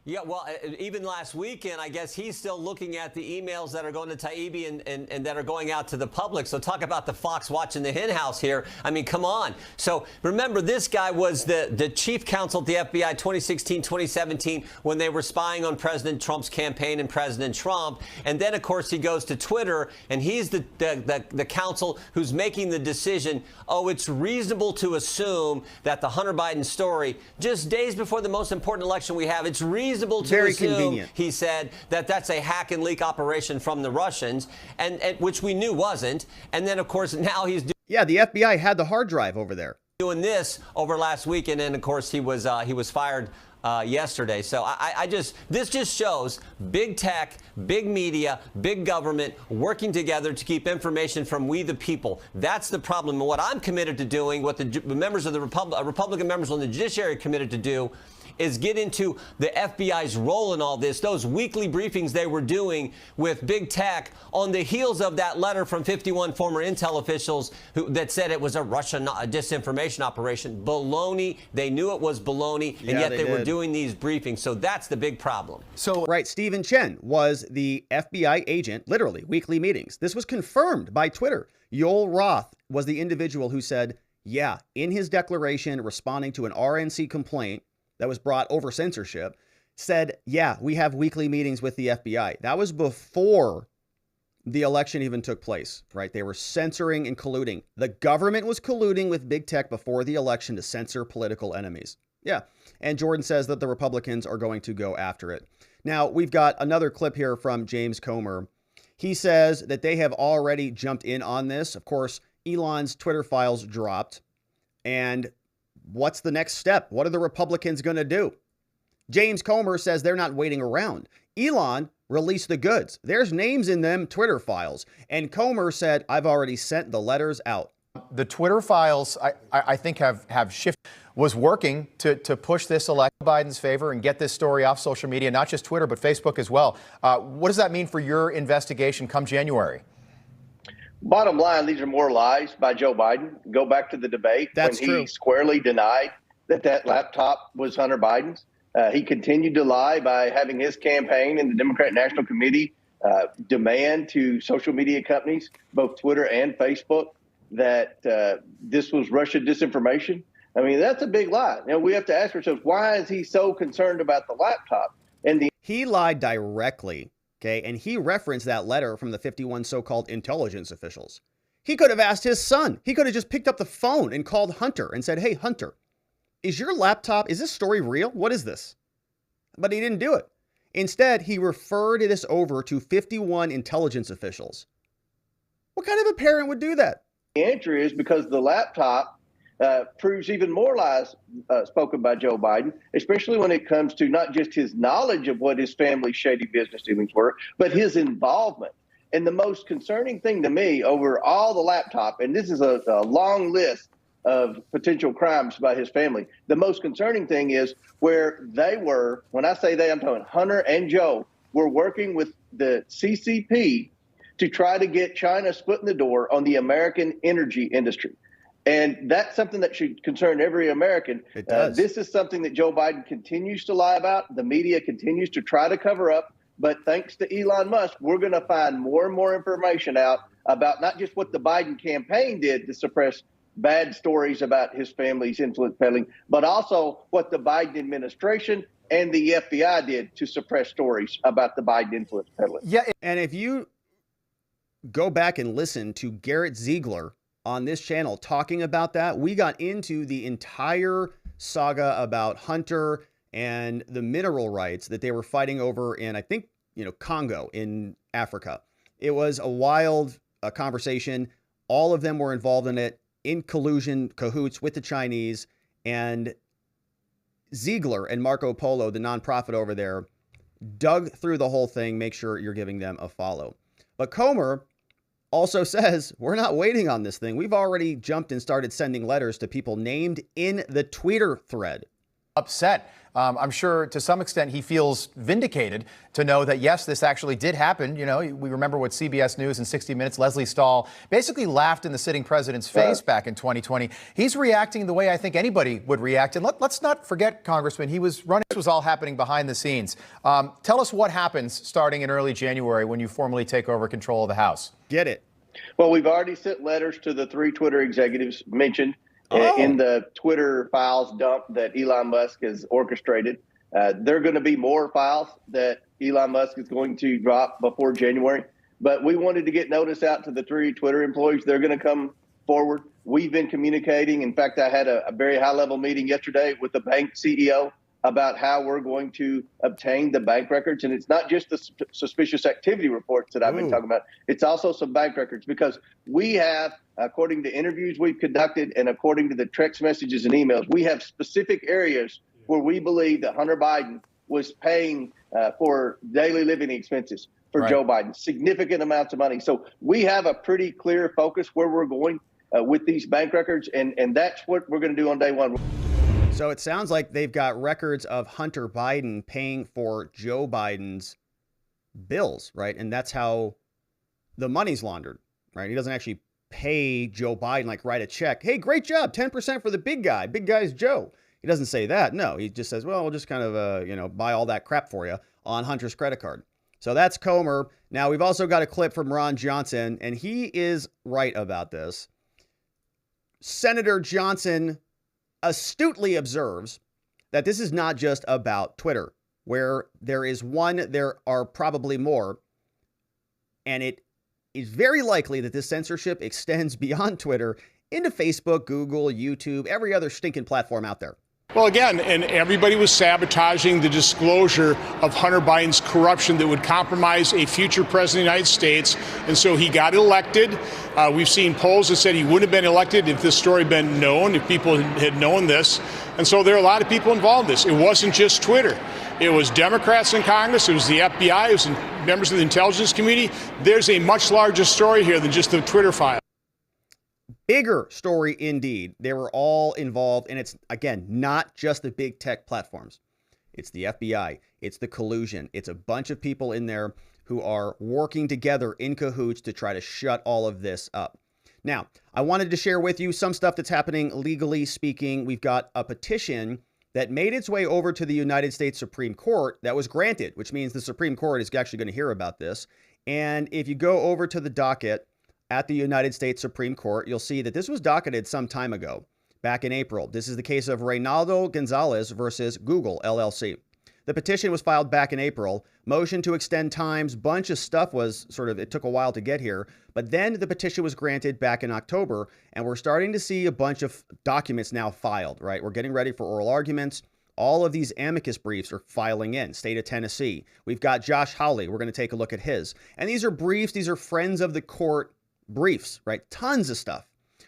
Speaker 6: Yeah, well, even last weekend, I guess he's still looking at the emails that are going to Taibbi and that are going out to the public. So talk about the fox watching the hen house here. I mean, come on. So remember, this guy was the chief counsel at the FBI 2016, 2017, when they were spying on President Trump's campaign and President Trump. And then, of course, he goes to Twitter, and he's the counsel who's making the decision. Oh, it's reasonable to assume that the Hunter Biden story, just days before the most important election we have, it's reasonable to assume, convenient. He said, that that's a hack and leak operation from the Russians, and which we knew wasn't. And then, of course, now he's
Speaker 1: yeah, the FBI had the hard drive over there.
Speaker 6: Doing this over last week, and then, of course, he was fired yesterday. So this just shows big tech, big media, big government working together to keep information from we the people. That's the problem. And what I'm committed to doing, what the members of the Republican members on the judiciary are committed to do, is get into the FBI's role in all this, those weekly briefings they were doing with big tech on the heels of that letter from 51 former intel officials that said it was a Russian disinformation operation. Baloney. They knew it was baloney, and yet they were doing these briefings. So that's the big problem.
Speaker 1: So, right, Stephen Chen was the FBI agent, literally, weekly meetings. This was confirmed by Twitter. Yoel Roth was the individual who said, yeah, in his declaration responding to an RNC complaint that was brought over censorship, said, yeah, we have weekly meetings with the FBI. That was before the election even took place, right? They were censoring and colluding. The government was colluding with big tech before the election to censor political enemies. Yeah. And Jordan says that the Republicans are going to go after it. Now, we've got another clip here from James Comer. He says that they have already jumped in on this. Of course, Elon's Twitter files dropped. And what's the next step? What are the Republicans going to do? James Comer says they're not waiting around. Elon released the goods. There's names in them Twitter files. And Comer said, I've already sent the letters out.
Speaker 7: The Twitter files, I think, have shifted. Was working to push this election in Biden's favor and get this story off social media, not just Twitter, but Facebook as well. What does that mean for your investigation come January?
Speaker 8: Bottom line, these are more lies by Joe Biden. Go back to the debate when he squarely denied that laptop was Hunter Biden's. He continued to lie by having his campaign and the Democrat National Committee demand to social media companies, both Twitter and Facebook, that this was Russian disinformation. I mean, that's a big lie. Now, we have to ask ourselves, why is he so concerned about the laptop?
Speaker 1: He lied directly. Okay, and he referenced that letter from the 51 so-called intelligence officials. He could have asked his son. He could have just picked up the phone and called Hunter and said, hey, Hunter, is your laptop, is this story real? What is this? But he didn't do it. Instead, he referred this over to 51 intelligence officials. What kind of a parent would do that?
Speaker 8: The answer is because the laptop proves even more lies spoken by Joe Biden, especially when it comes to not just his knowledge of what his family's shady business dealings were, but his involvement. And the most concerning thing to me over all the laptop, and this is a long list of potential crimes by his family, the most concerning thing is where they were, when I say they, I'm talking Hunter and Joe, were working with the CCP to try to get China's foot in the door on the American energy industry. And that's something that should concern every American.
Speaker 1: It does.
Speaker 8: This is something that Joe Biden continues to lie about. The media continues to try to cover up. But thanks to Elon Musk, we're going to find more and more information out about not just what the Biden campaign did to suppress bad stories about his family's influence peddling, but also what the Biden administration and the FBI did to suppress stories about the Biden influence peddling.
Speaker 1: Yeah, and if you go back and listen to Garrett Ziegler on this channel talking about that, we got into the entire saga about Hunter and the mineral rights that they were fighting over in, I think, Congo in Africa. It was a wild conversation. All of them were involved in it, in collusion, cahoots with the Chinese. And Ziegler and Marco Polo, the nonprofit over there, dug through the whole thing. Make sure you're giving them a follow. But Comer also says, we're not waiting on this thing. We've already jumped and started sending letters to people named in the Twitter thread.
Speaker 7: Upset. I'm sure to some extent he feels vindicated to know that, yes, this actually did happen. We remember what CBS News and 60 Minutes, Leslie Stahl basically laughed in the sitting president's face back in 2020. He's reacting the way I think anybody would react. And let's not forget, Congressman, he was running. This was all happening behind the scenes. Tell us what happens starting in early January when you formally take over control of the House.
Speaker 1: Get it.
Speaker 8: Well, we've already sent letters to the 3 Twitter executives mentioned in the Twitter files dump that Elon Musk has orchestrated. There are going to be more files that Elon Musk is going to drop before January. But we wanted to get notice out to the 3 Twitter employees. They're going to come forward. We've been communicating. In fact, I had a very high-level meeting yesterday with the bank CEO about how we're going to obtain the bank records. And it's not just the suspicious activity reports that I've been talking about. It's also some bank records, because we have, according to interviews we've conducted and according to the text messages and emails, we have specific areas where we believe that Hunter Biden was paying for daily living expenses for Joe Biden, significant amounts of money. So we have a pretty clear focus where we're going with these bank records, and that's what we're going to do on day one.
Speaker 1: So it sounds like they've got records of Hunter Biden paying for Joe Biden's bills, right? And that's how the money's laundered, right? He doesn't actually pay Joe Biden, like write a check. Hey, great job, 10% for the big guy. Big guy's Joe. He doesn't say that. No, he just says, well, we'll just kind of, buy all that crap for you on Hunter's credit card. So that's Comer. Now, we've also got a clip from Ron Johnson, and he is right about this. Senator Johnson astutely observes that this is not just about Twitter, where there is one, there are probably more. And it is very likely that this censorship extends beyond Twitter into Facebook, Google, YouTube, every other stinking platform out there.
Speaker 9: Well, again, and everybody was sabotaging the disclosure of Hunter Biden's corruption that would compromise a future president of the United States. And so he got elected. We've seen polls that said he wouldn't have been elected if this story had been known, if people had known this. And so there are a lot of people involved in this. It wasn't just Twitter. It was Democrats in Congress. It was the FBI. It was members of the intelligence community. There's a much larger story here than just the Twitter file.
Speaker 1: Bigger story indeed. They were all involved, and it's, again, not just the big tech platforms. It's the FBI. It's the collusion. It's a bunch of people in there who are working together in cahoots to try to shut all of this up. Now, I wanted to share with you some stuff that's happening legally speaking. We've got a petition that made its way over to the United States Supreme Court that was granted, which means the Supreme Court is actually going to hear about this. And if you go over to the docket at the United States Supreme Court, you'll see that this was docketed some time ago, back in April. This is the case of Reynaldo Gonzalez versus Google, LLC. The petition was filed back in April. Motion to extend times, bunch of stuff was it took a while to get here. But then the petition was granted back in October, and we're starting to see a bunch of documents now filed, right? We're getting ready for oral arguments. All of these amicus briefs are filing in. State of Tennessee. We've got Josh Hawley. We're going to take a look at his. And these are briefs. These are friends of the court briefs, right? Tons of stuff.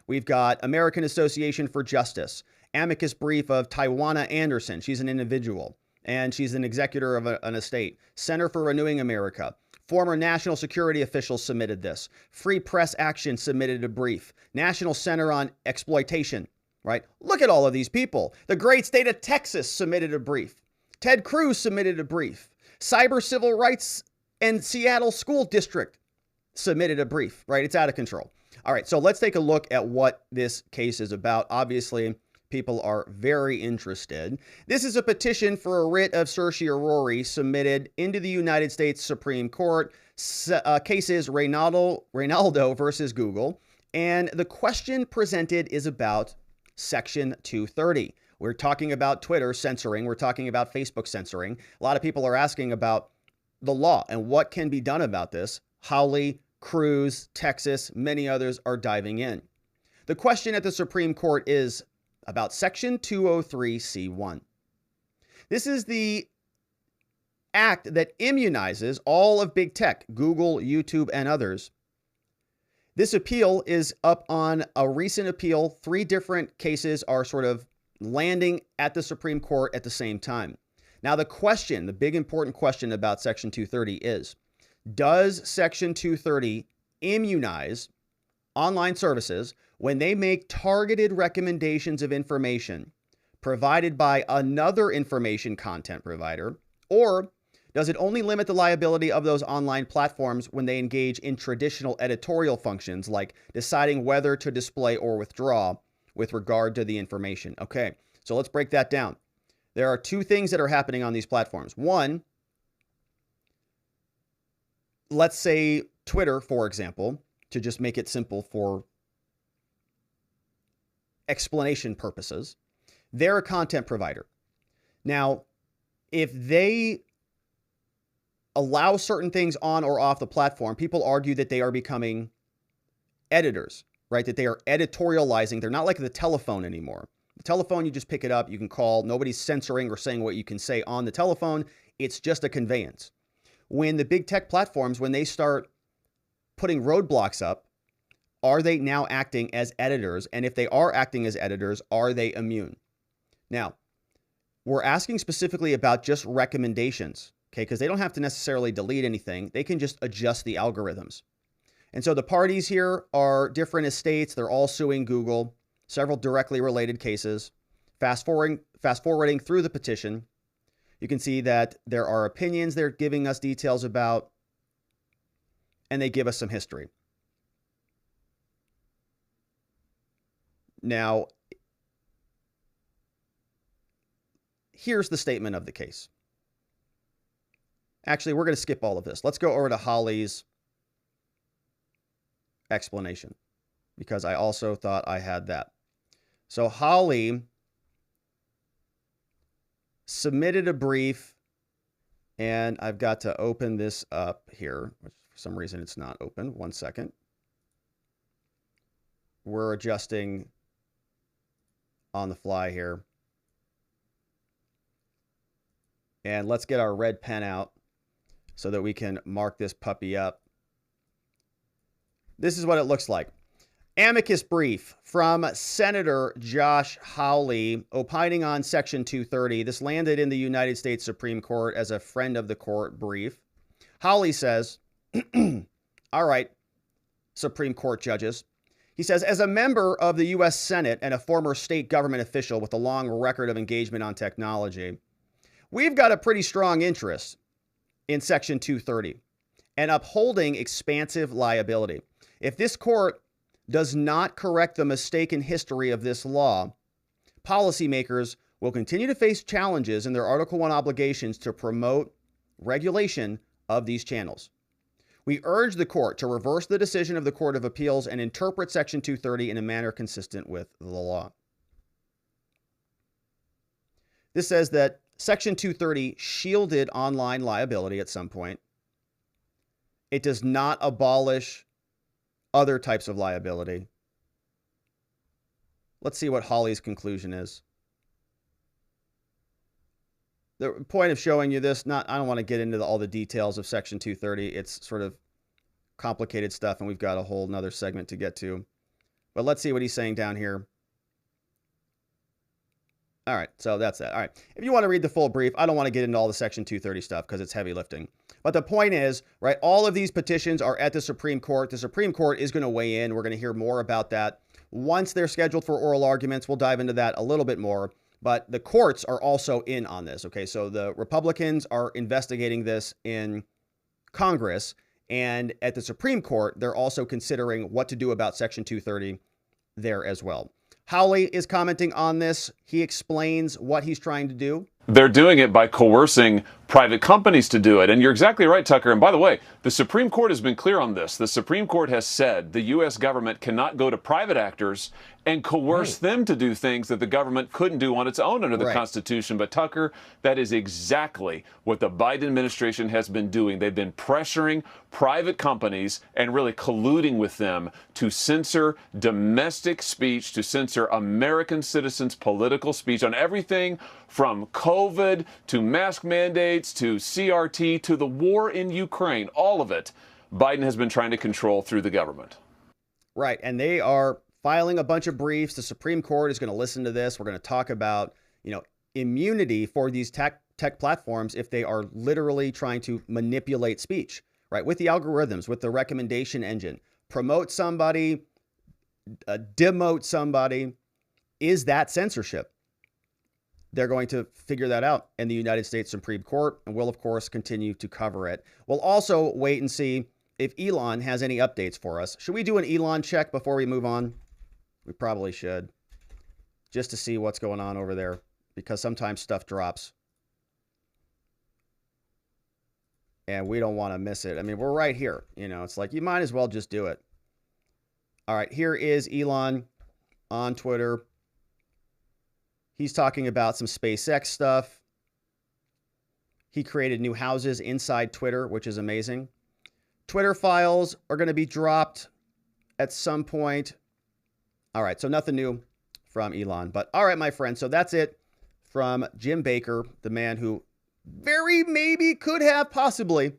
Speaker 1: We've got American Association for Justice, amicus brief of Tawana Anderson. She's an individual, and she's an executor of an estate. Center for Renewing America. Former national security officials submitted this. Free Press Action submitted a brief. National Center on Exploitation, right? Look at all of these people. The great state of Texas submitted a brief. Ted Cruz submitted a brief. Cyber Civil Rights and Seattle School District submitted a brief, right? It's out of control. All right, so let's take a look at what this case is about. Obviously, people are very interested. This is a petition for a writ of certiorari submitted into the United States Supreme Court. Case is Reynaldo versus Google. And the question presented is about Section 230. We're talking about Twitter censoring. We're talking about Facebook censoring. A lot of people are asking about the law and what can be done about this. Hawley, Cruz, Texas, many others are diving in. The question at the Supreme Court is about Section 203C1. This is the act that immunizes all of big tech, Google, YouTube, and others. This appeal is up on a recent appeal. 3 different cases are landing at the Supreme Court at the same time. Now, the question, the big important question about Section 230 is, does Section 230 immunize online services when they make targeted recommendations of information provided by another information content provider, or does it only limit the liability of those online platforms when they engage in traditional editorial functions like deciding whether to display or withdraw with regard to the information? Okay, so let's break that down. There are 2 things that are happening on these platforms. One, let's say Twitter, for example, to just make it simple for explanation purposes, they're a content provider. Now, if they allow certain things on or off the platform, people argue that they are becoming editors, right? That they are editorializing. They're not like the telephone anymore. The telephone, you just pick it up, you can call. Nobody's censoring or saying what you can say on the telephone. It's just a conveyance. When the big tech platforms, when they start putting roadblocks up, are they now acting as editors? And if they are acting as editors, are they immune? Now, we're asking specifically about just recommendations, okay? Because they don't have to necessarily delete anything. They can just adjust the algorithms. And so the parties here are different estates. They're all suing Google, several directly related cases. Fast forwarding through the petition, you can see that there are opinions they're giving us details about, and they give us some history. Now, here's the statement of the case. Actually, we're going to skip all of this. Let's go over to Hawley's explanation, because I also thought I had that. So Hawley submitted a brief, and I've got to open this up here, which for some reason it's not open. 1 second. We're adjusting on the fly here. And let's get our red pen out so that we can mark this puppy up. This is what it looks like. Amicus brief from Senator Josh Hawley opining on Section 230. This landed in the United States Supreme Court as a friend of the court brief. Hawley says, all right, Supreme Court judges. He says, as a member of the U.S. Senate and a former state government official with a long record of engagement on technology, we've got a pretty strong interest in Section 230 and upholding expansive liability. If this court does not correct the mistaken history of this law, policymakers will continue to face challenges in their Article 1 obligations to promote regulation of these channels. We urge the court to reverse the decision of the Court of Appeals and interpret Section 230 in a manner consistent with the law. This says that Section 230 shielded online liability at some point. It does not abolish other types of liability. Let's see what Hawley's conclusion is. The point of showing you this, I don't want to get into all the details of Section 230. It's sort of complicated stuff, and we've got a whole nother segment to get to. But let's see what he's saying down here. All right, so that's that. All right, if you want to read the full brief, I don't want to get into all the Section 230 stuff because it's heavy lifting. But the point is, right, all of these petitions are at the Supreme Court. The Supreme Court is going to weigh in. We're going to hear more about that. Once they're scheduled for oral arguments, we'll dive into that a little bit more. But the courts are also in on this, okay? So the Republicans are investigating this in Congress, and at the Supreme Court, they're also considering what to do about Section 230 there as well. Hawley is commenting on this. He explains what he's trying to do.
Speaker 10: They're doing it by coercing private companies to do it. And you're exactly right, Tucker. And by the way, the Supreme Court has been clear on this. The Supreme Court has said the U.S. government cannot go to private actors and coerce them to do things that the government couldn't do on its own under the Constitution. But Tucker, that is exactly what the Biden administration has been doing. They've been pressuring private companies and really colluding with them to censor domestic speech, to censor American citizens' political speech on everything from COVID to mask mandates to CRT to the war in Ukraine. All of it, Biden has been trying to control through the government.
Speaker 1: Right, and they are filing a bunch of briefs. The Supreme Court is going to listen to this. We're going to talk about, immunity for these tech platforms if they are literally trying to manipulate speech, right? With the algorithms, with the recommendation engine, promote somebody, demote somebody. Is that censorship? They're going to figure that out in the United States Supreme Court, and we'll, of course, continue to cover it. We'll also wait and see if Elon has any updates for us. Should we do an Elon check before we move on? We probably should, just to see what's going on over there, because sometimes stuff drops. And we don't want to miss it. I mean, we're right here. It's like you might as well just do it. All right, here is Elon on Twitter. He's talking about some SpaceX stuff. He created new houses inside Twitter, which is amazing. Twitter files are going to be dropped at some point. All right, so nothing new from Elon. But all right, my friend, so that's it from Jim Baker, the man who very maybe could have possibly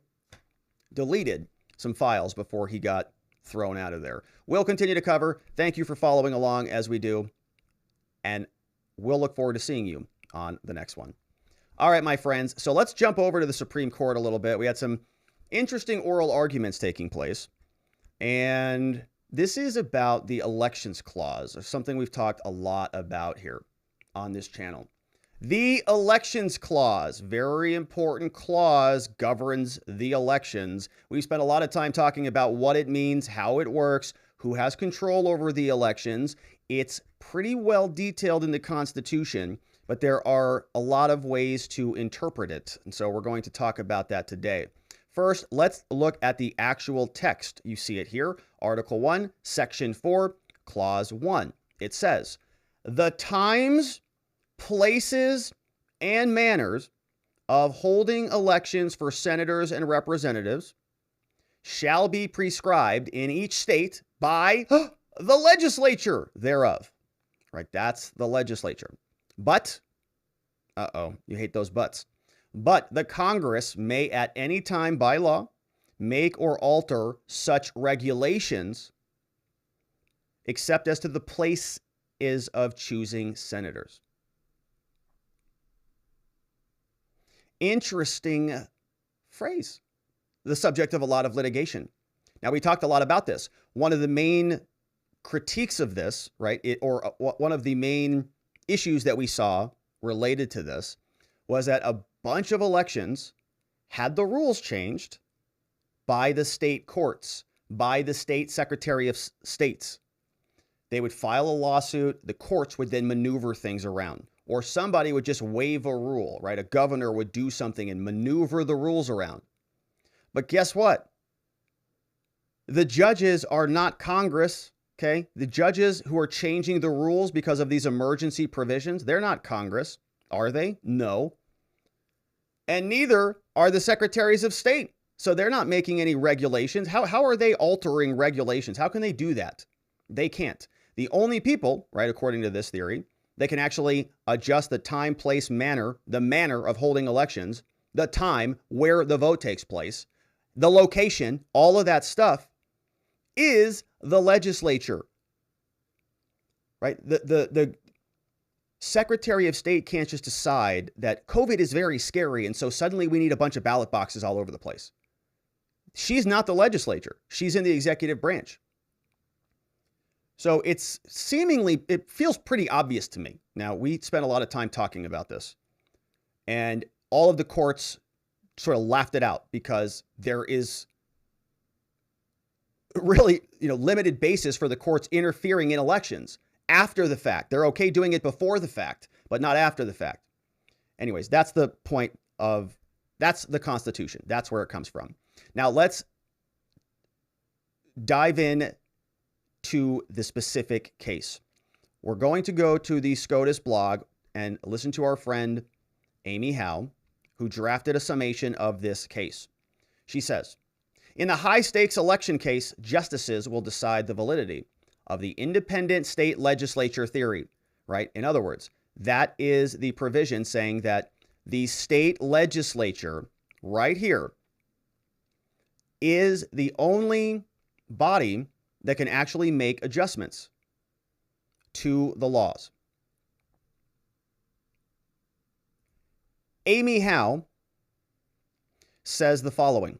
Speaker 1: deleted some files before he got thrown out of there. We'll continue to cover. Thank you for following along as we do. And we'll look forward to seeing you on the next one. All right, my friends. So let's jump over to the Supreme Court a little bit. We had some interesting oral arguments taking place. And this is about the Elections Clause, something we've talked a lot about here on this channel. The Elections Clause, very important clause, governs the elections. We spent a lot of time talking about what it means, how it works, who has control over the elections. It's pretty well detailed in the Constitution, but there are a lot of ways to interpret it. And so we're going to talk about that today. First, let's look at the actual text. You see it here, Article 1, Section 4, Clause 1. It says, the times, places, and manners of holding elections for senators and representatives shall be prescribed in each state by the legislature thereof. Right, that's the legislature. But, you hate those buts. But the Congress may at any time by law make or alter such regulations except as to the place is of choosing senators. Interesting phrase. The subject of a lot of litigation. Now, we talked a lot about this. One of the main critiques of this, right, one of the main issues that we saw related to this was that a bunch of elections had the rules changed by the state courts, by the state secretary of states. They would file a lawsuit. The courts would then maneuver things around, or somebody would just waive a rule, right? A governor would do something and maneuver the rules around. But guess what? The judges are not Congress, okay? The judges who are changing the rules because of these emergency provisions, they're not Congress, are they? No. And neither are the secretaries of state. So they're not making any regulations. How are they altering regulations? How can they do that? They can't. The only people, right, according to this theory, that can actually adjust the time, place, manner, the manner of holding elections, the time where the vote takes place, the location, all of that stuff, is the legislature, right? The Secretary of State can't just decide that COVID is very scary, and so suddenly we need a bunch of ballot boxes all over the place. She's not the legislature. She's in the executive branch. So it feels pretty obvious to me. Now, we spent a lot of time talking about this, and all of the courts sort of laughed it out because there is really, limited basis for the courts interfering in elections after the fact. They're okay doing it before the fact, but not after the fact. Anyways, that's the point that's the Constitution. That's where it comes from. Now let's dive in to the specific case. We're going to go to the SCOTUS blog and listen to our friend Amy Howe, who drafted a summation of this case. She says, in the high-stakes election case, justices will decide the validity of the independent state legislature theory, right? In other words, that is the provision saying that the state legislature right here is the only body that can actually make adjustments to the laws. Amy Howe says the following.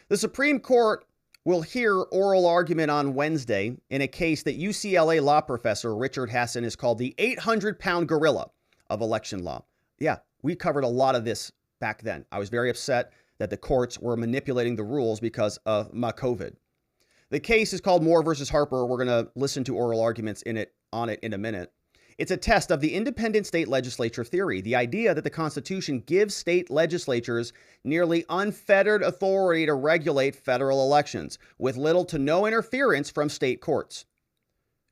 Speaker 1: The Supreme Court will hear oral argument on Wednesday in a case that UCLA law professor Richard Hassan has called the 800-pound gorilla of election law. Yeah, we covered a lot of this back then. I was very upset that the courts were manipulating the rules because of my COVID. The case is called Moore versus Harper. We're going to listen to oral arguments on it in a minute. It's a test of the independent state legislature theory, the idea that the Constitution gives state legislatures nearly unfettered authority to regulate federal elections with little to no interference from state courts,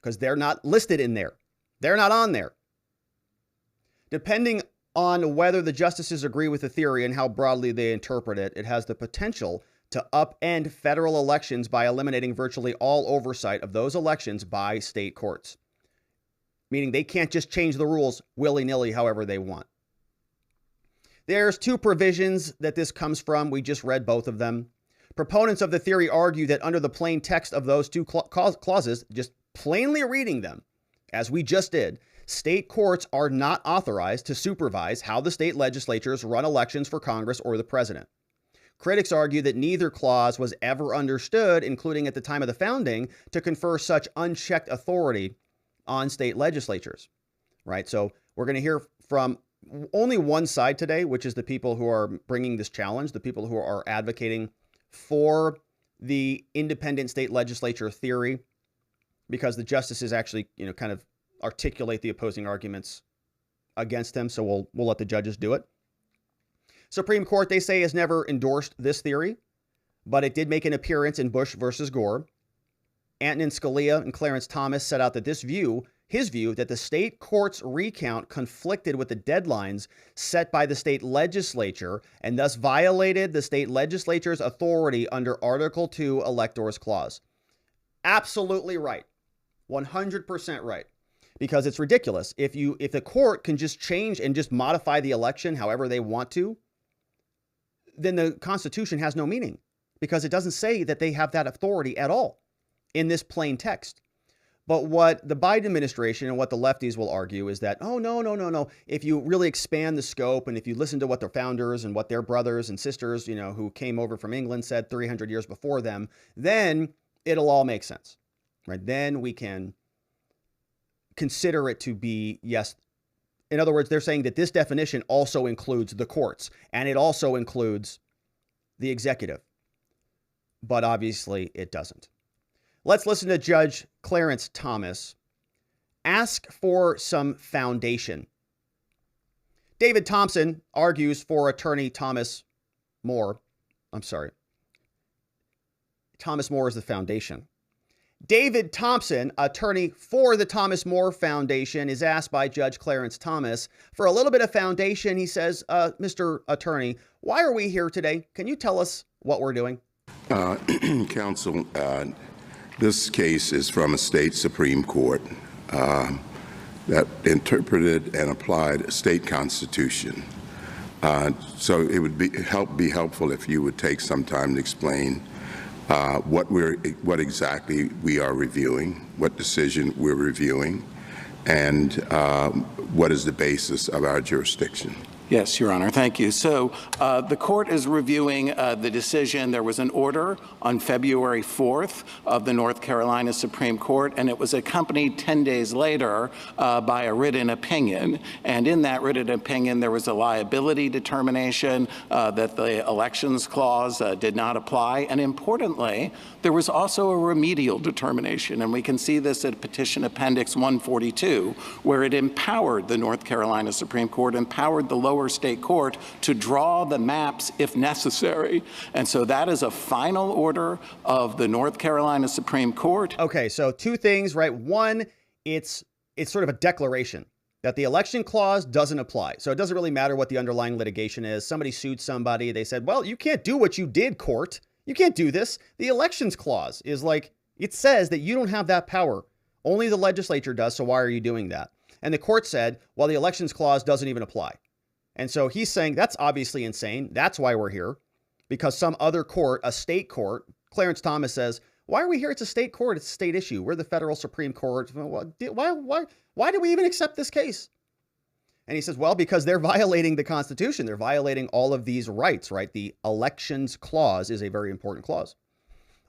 Speaker 1: because they're not listed in there. They're not on there. Depending on whether the justices agree with the theory and how broadly they interpret it, it has the potential to upend federal elections by eliminating virtually all oversight of those elections by state courts. Meaning they can't just change the rules willy-nilly however they want. There's two provisions that this comes from. We just read both of them. Proponents of the theory argue that under the plain text of those two clauses, just plainly reading them, as we just did, state courts are not authorized to supervise how the state legislatures run elections for Congress or the president. Critics argue that neither clause was ever understood, including at the time of the founding, to confer such unchecked authority on state legislatures, right? So we're going to hear from only one side today, which is the people who are bringing this challenge, the people who are advocating for the independent state legislature theory, because the justices actually, kind of articulate the opposing arguments against them. So we'll let the judges do it. Supreme Court, they say, has never endorsed this theory, but it did make an appearance in Bush versus Gore. Antonin Scalia and Clarence Thomas set out that his view that the state court's recount conflicted with the deadlines set by the state legislature and thus violated the state legislature's authority under Article 2 Electors Clause. Absolutely right. 100% right. Because it's ridiculous. If the court can just change and just modify the election however they want to, then the Constitution has no meaning, because it doesn't say that they have that authority at all in this plain text. But what the Biden administration and what the lefties will argue is that, oh, no. If you really expand the scope and if you listen to what their founders and what their brothers and sisters, who came over from England said 300 years before them, then it'll all make sense, right? Then we can consider it to be, yes. In other words, they're saying that this definition also includes the courts and it also includes the executive. But obviously it doesn't. Let's listen to Judge Clarence Thomas ask for some foundation. David Thompson argues for attorney Thomas More. I'm sorry. Thomas More is the foundation. David Thompson, attorney for the Thomas More Foundation, is asked by Judge Clarence Thomas for a little bit of foundation. He says, Mr. Attorney, why are we here today? Can you tell us what we're doing?
Speaker 11: Counsel, this case is from a state Supreme Court that interpreted and applied a state constitution. So it would be helpful if you would take some time to explain what exactly we are reviewing, what decision we're reviewing, and what is the basis of our jurisdiction.
Speaker 12: Yes, Your Honor. Thank you. So the court is reviewing the decision. There was an order on February 4th of the North Carolina Supreme Court, and it was accompanied 10 days later by a written opinion. And in that written opinion, there was a liability determination that the Elections Clause did not apply. And importantly, there was also a remedial determination. And we can see this at Petition Appendix 142, where it empowered the North Carolina Supreme Court, empowered the lower state court to draw the maps if necessary. And so that is a final order of the North Carolina Supreme Court.
Speaker 1: Okay, so two things, right? One, it's sort of a declaration that the election clause doesn't apply. So it doesn't really matter what the underlying litigation is. Somebody sued somebody. They said, well, you can't do what you did, court. You can't do this. The elections clause is like, it says that you don't have that power. Only the legislature does. So why are you doing that? And the court said, well, the elections clause doesn't even apply. And so he's saying that's obviously insane. That's why we're here, because some other court, a state court, Clarence Thomas says, why are we here? It's a state court. It's a state issue. We're the federal Supreme Court. Why do we even accept this case? And he says, well, because they're violating the Constitution. They're violating all of these rights, right? The elections clause is a very important clause.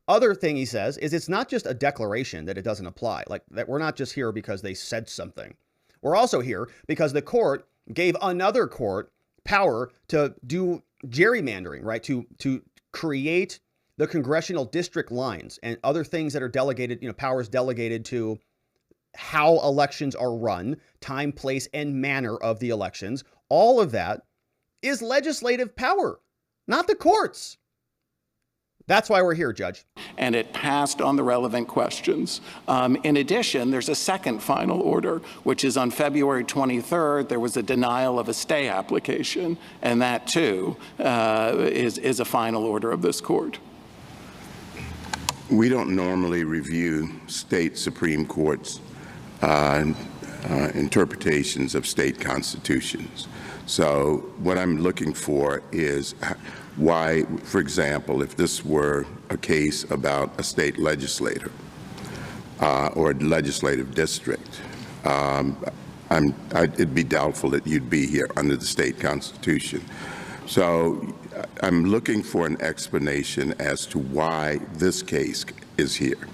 Speaker 1: Other thing he says is it's not just a declaration that it doesn't apply. Like that we're not just here because they said something. We're also here because the court gave another court power to do gerrymandering, right? To create the congressional district lines and other things that are delegated, powers delegated to how elections are run, time, place, and manner of the elections. All of that is legislative power, not the courts. That's why we're here, Judge.
Speaker 12: And it passed on the relevant questions. In addition, there's a second final order, which is on February 23rd, there was a denial of a stay application, and that too is a final order of this court.
Speaker 11: We don't normally review state Supreme Courts' interpretations of state constitutions. So what I'm looking for is why, for example, if this were a case about a state legislator or a legislative district, it'd be doubtful that you'd be here under the state constitution. So I'm looking for an explanation as to why this case is here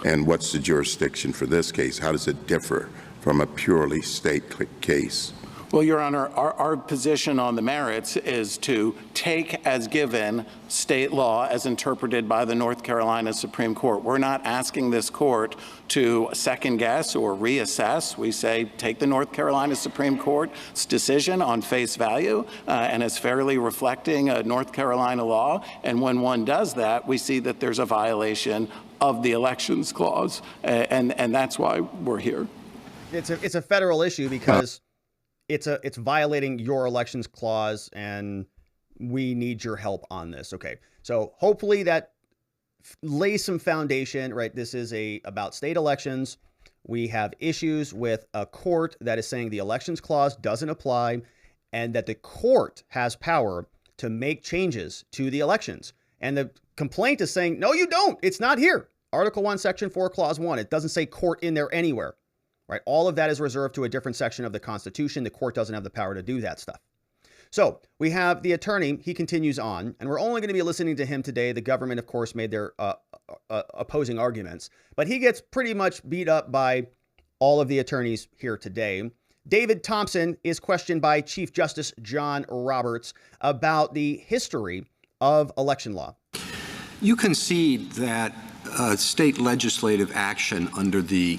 Speaker 11: and what's the jurisdiction for this case. How does it differ from a purely state case?
Speaker 12: Well, Your Honor, our position on the merits is to take as given state law as interpreted by the North Carolina Supreme Court. We're not asking this court to second guess or reassess. We say take the North Carolina Supreme Court's decision on face value and as fairly reflecting North Carolina law. And when one does that, we see that there's a violation of the Elections Clause, and that's why we're here.
Speaker 1: It's a federal issue because it's violating your Elections Clause, and we need your help on this. Okay, so hopefully that lays some foundation, right? This is about state elections. We have issues with a court that is saying the Elections Clause doesn't apply, and that the court has power to make changes to the elections. And the complaint is saying, no, you don't. It's not here. Article 1, Section 4, Clause 1. It doesn't say court in there anywhere. Right? All of that is reserved to a different section of the Constitution. The court doesn't have the power to do that stuff. So we have the attorney. He continues on, and we're only going to be listening to him today. The government, of course, made their opposing arguments, but he gets pretty much beat up by all of the attorneys here today. David Thompson is questioned by Chief Justice John Roberts about the history of election law.
Speaker 13: You concede that state legislative action under the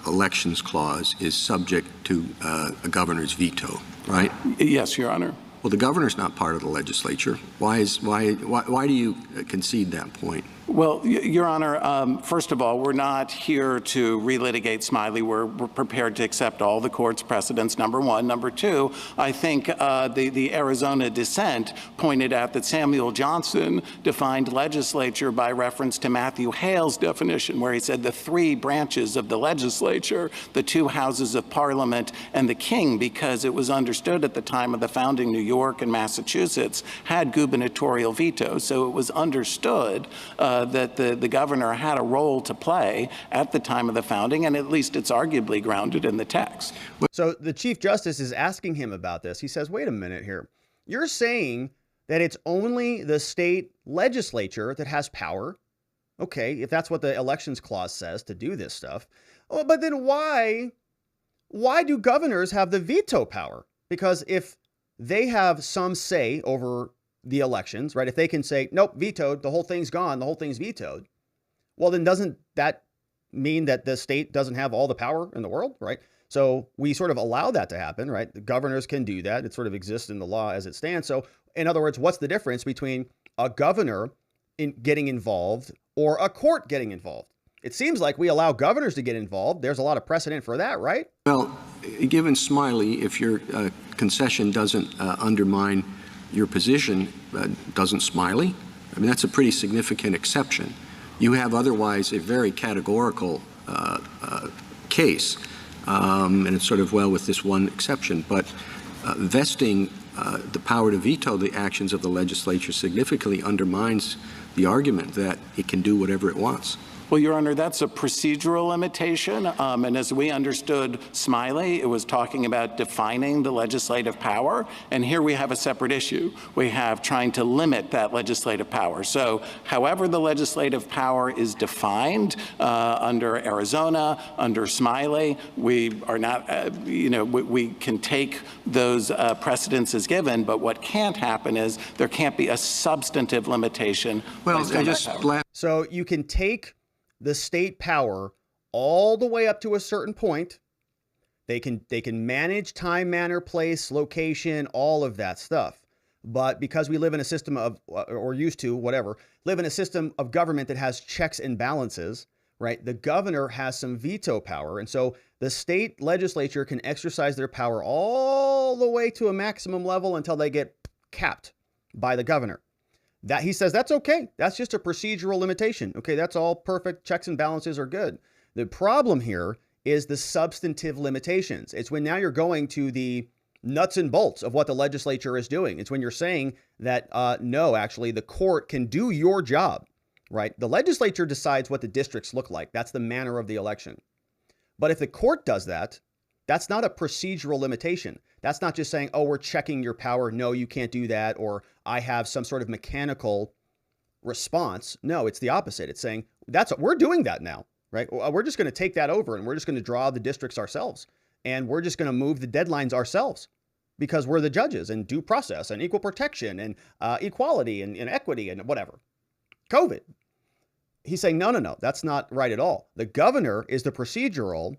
Speaker 13: Elections Clause is subject to a governor's veto, right?
Speaker 12: Yes, Your Honor.
Speaker 13: Well, the governor's not part of the legislature. Why do you concede that point?
Speaker 12: Well, Your Honor, first of all, we're not here to relitigate Smiley. We're prepared to accept all the court's precedents, number one. Number two, I think the Arizona dissent pointed out that Samuel Johnson defined legislature by reference to Matthew Hale's definition, where he said the three branches of the legislature, the two houses of parliament, and the king, because it was understood at the time of the founding New York and Massachusetts had gubernatorial veto. So it was understood that the governor had a role to play at the time of the founding, and at least it's arguably grounded in the text.
Speaker 1: So the Chief Justice is asking him about this. He says, wait a minute here. You're saying that it's only the state legislature that has power. Okay, if that's what the Elections Clause says to do this stuff. Oh, but then why do governors have the veto power? Because if they have some say over the elections, right? If they can say, nope, vetoed, the whole thing's gone, the whole thing's vetoed. Well, then doesn't that mean that the state doesn't have all the power in the world, right? So we sort of allow that to happen, right? The governors can do that. It sort of exists in the law as it stands. So in other words, what's the difference between a governor getting involved or a court getting involved? It seems like we allow governors to get involved. There's a lot of precedent for that, right?
Speaker 13: Well, given Smiley, if your concession doesn't undermine your position, doesn't Smiley? I mean, that's a pretty significant exception. You have otherwise a very categorical case, and it's sort of well with this one exception, but vesting the power to veto the actions of the legislature significantly undermines the argument that it can do whatever it wants.
Speaker 12: Well, Your Honor, that's a procedural limitation, and as we understood Smiley, it was talking about defining the legislative power, and here we have a separate issue. We have trying to limit that legislative power. So however the legislative power is defined under Arizona, under Smiley, we are not, we can take those precedents as given, but what can't happen is there can't be a substantive limitation.
Speaker 1: Well, so you can take the state power all the way up to a certain point. They can manage time, manner, place, location, all of that stuff. But because we live in a system of, or used to, whatever, live in a system of government that has checks and balances, right? The governor has some veto power. And so the state legislature can exercise their power all the way to a maximum level until they get capped by the governor. That he says, that's okay. That's just a procedural limitation. Okay, that's all perfect. Checks and balances are good. The problem here is the substantive limitations. It's when now you're going to the nuts and bolts of what the legislature is doing. It's when you're saying that, no, actually, the court can do your job, right? The legislature decides what the districts look like. That's the manner of the election. But if the court does that, That's not a procedural limitation. That's not just saying, oh, we're checking your power. No, you can't do that. Or I have some sort of mechanical response. No, it's the opposite. It's saying we're doing that now, right? We're just going to take that over and we're just going to draw the districts ourselves. And we're just going to move the deadlines ourselves because we're the judges and due process and equal protection and equality and equity and whatever. COVID. He's saying, no, that's not right at all. The governor is the procedural.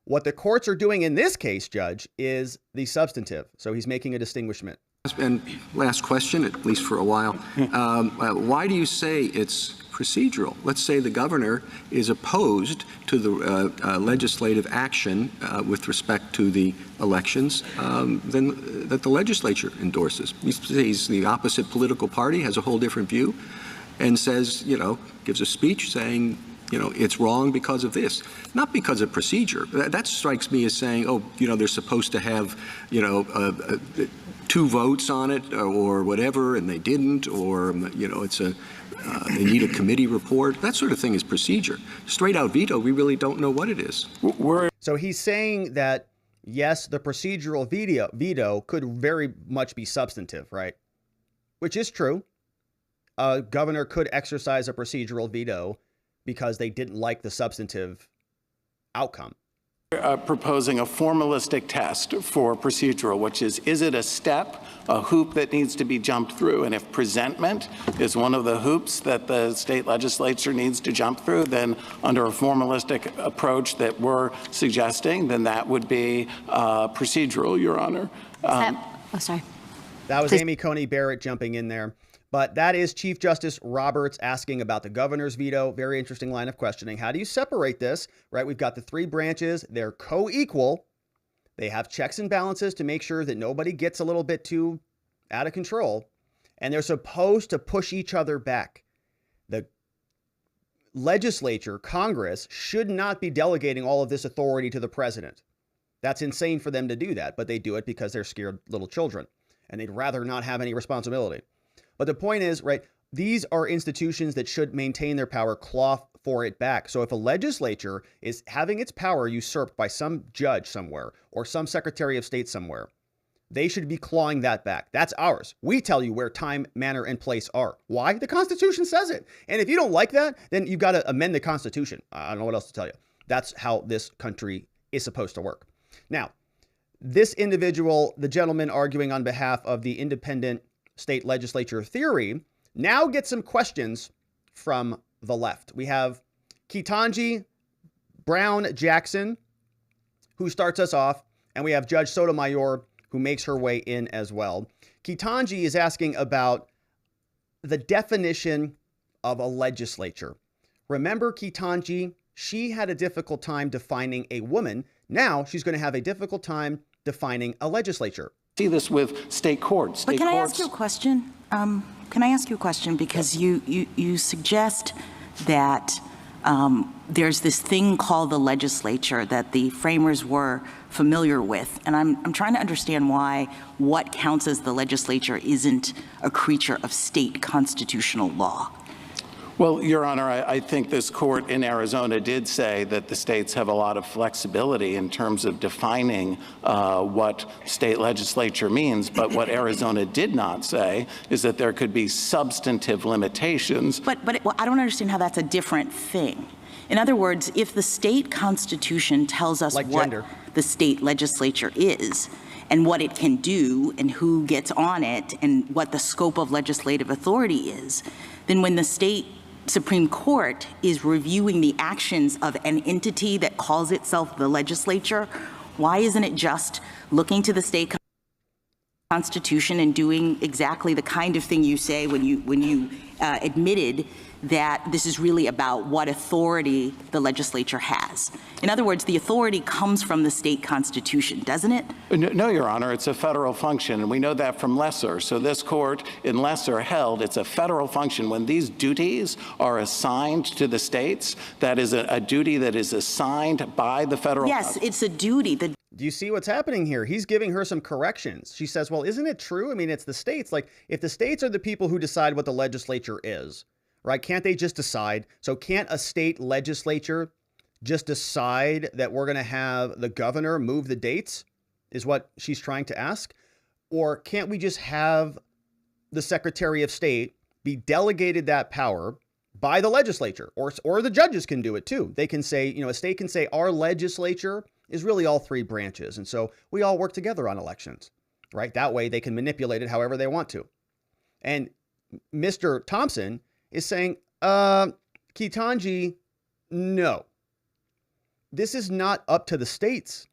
Speaker 1: What the courts are doing in this case, Judge, is the substantive. So he's making a distinguishment.
Speaker 13: And last question, at least for a while. Why do you say it's procedural? Let's say the governor is opposed to the legislative action with respect to the elections then that the legislature endorses. He's the opposite political party, has a whole different view, and says, gives a speech saying, it's wrong because of this, not because of procedure. That strikes me as saying, they're supposed to have, 2 votes on it or whatever, and they didn't, or, they need a committee report. That sort of thing is procedure. Straight out veto, we really don't know what it is.
Speaker 1: So he's saying that, yes, the procedural veto could very much be substantive, right? Which is true. A governor could exercise a procedural veto because they didn't like the substantive outcome.
Speaker 12: Proposing a formalistic test for procedural, which is it a step, a hoop that needs to be jumped through? And if presentment is one of the hoops that the state legislature needs to jump through, then under a formalistic approach that we're suggesting, then that would be procedural, Your Honor.
Speaker 1: Sorry. That was Amy Coney Barrett jumping in there. But that is Chief Justice Roberts asking about the governor's veto. Very interesting line of questioning. How do you separate this? Right? We've got the 3 branches. They're co-equal. They have checks and balances to make sure that nobody gets a little bit too out of control. And they're supposed to push each other back. The legislature, Congress, should not be delegating all of this authority to the president. That's insane for them to do that, but they do it because they're scared little children. And they'd rather not have any responsibility. But the point is, right, these are institutions that should maintain their power, claw for it back. So if a legislature is having its power usurped by some judge somewhere or some secretary of state somewhere, they should be clawing that back. That's ours. We tell you where time, manner, and place are. Why? The Constitution says it. And if you don't like that, then you've got to amend the Constitution. I don't know what else to tell you. That's how this country is supposed to work. Now, this individual, the gentleman arguing on behalf of the independent state legislature theory, now gets some questions from the left. We have Ketanji Brown Jackson, who starts us off, and we have Judge Sotomayor, who makes her way in as well. Ketanji is asking about the definition of a legislature. Remember Ketanji, she had a difficult time defining a woman. Now she's going to have a difficult time defining a legislature.
Speaker 12: See this with state courts.
Speaker 14: But can I ask you a question? Because you suggest that there's this thing called the legislature that the framers were familiar with, and I'm trying to understand why what counts as the legislature isn't a creature of state constitutional law.
Speaker 12: Well, Your Honor, I think this court in Arizona did say that the states have a lot of flexibility in terms of defining what state legislature means. But what Arizona did not say is that there could be substantive limitations.
Speaker 14: But I don't understand how that's a different thing. In other words, if the state constitution tells us what the state legislature is and what it can do and who gets on it and what the scope of legislative authority is, then when the state Supreme Court is reviewing the actions of an entity that calls itself the legislature, why isn't it just looking to the state constitution and doing exactly the kind of thing you say when you admitted that this is really about what authority the legislature has? In other words, the authority comes from the state constitution, doesn't it?
Speaker 12: No, Your Honor, it's a federal function, and we know that from Lesser. So this court in Lesser held it's a federal function. When these duties are assigned to the states, that is a duty that is assigned by the federal
Speaker 14: Yes, it's a duty.
Speaker 1: Do you see what's happening here? He's giving her some corrections. She says, well, isn't it true? I mean, it's the states. Like, if the states are the people who decide what the legislature is, right? Can't they just decide? So can't a state legislature just decide that we're going to have the governor move the dates, is what she's trying to ask? Or can't we just have the Secretary of State be delegated that power by the legislature, or the judges can do it too. They can say, a state can say our legislature is really all three branches. And so we all work together on elections, right? That way they can manipulate it however they want to. And Mr. Thompson is saying, Ketanji, no, this is not up to the states.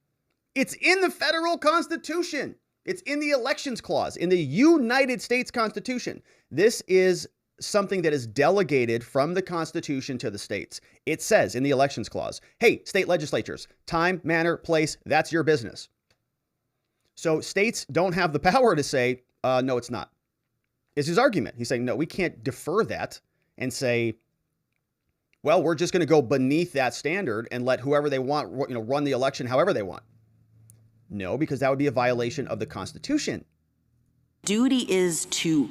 Speaker 1: It's in the federal Constitution. It's in the elections clause in the United States Constitution. This is something that is delegated from the Constitution to the states. It says in the elections clause, hey, state legislatures, time, manner, place, that's your business. So states don't have the power to say, no, it's not. Is his argument. He's saying, no, we can't defer that and say, well, we're just going to go beneath that standard and let whoever they want, run the election however they want. No, because that would be a violation of the Constitution.
Speaker 14: Duty is to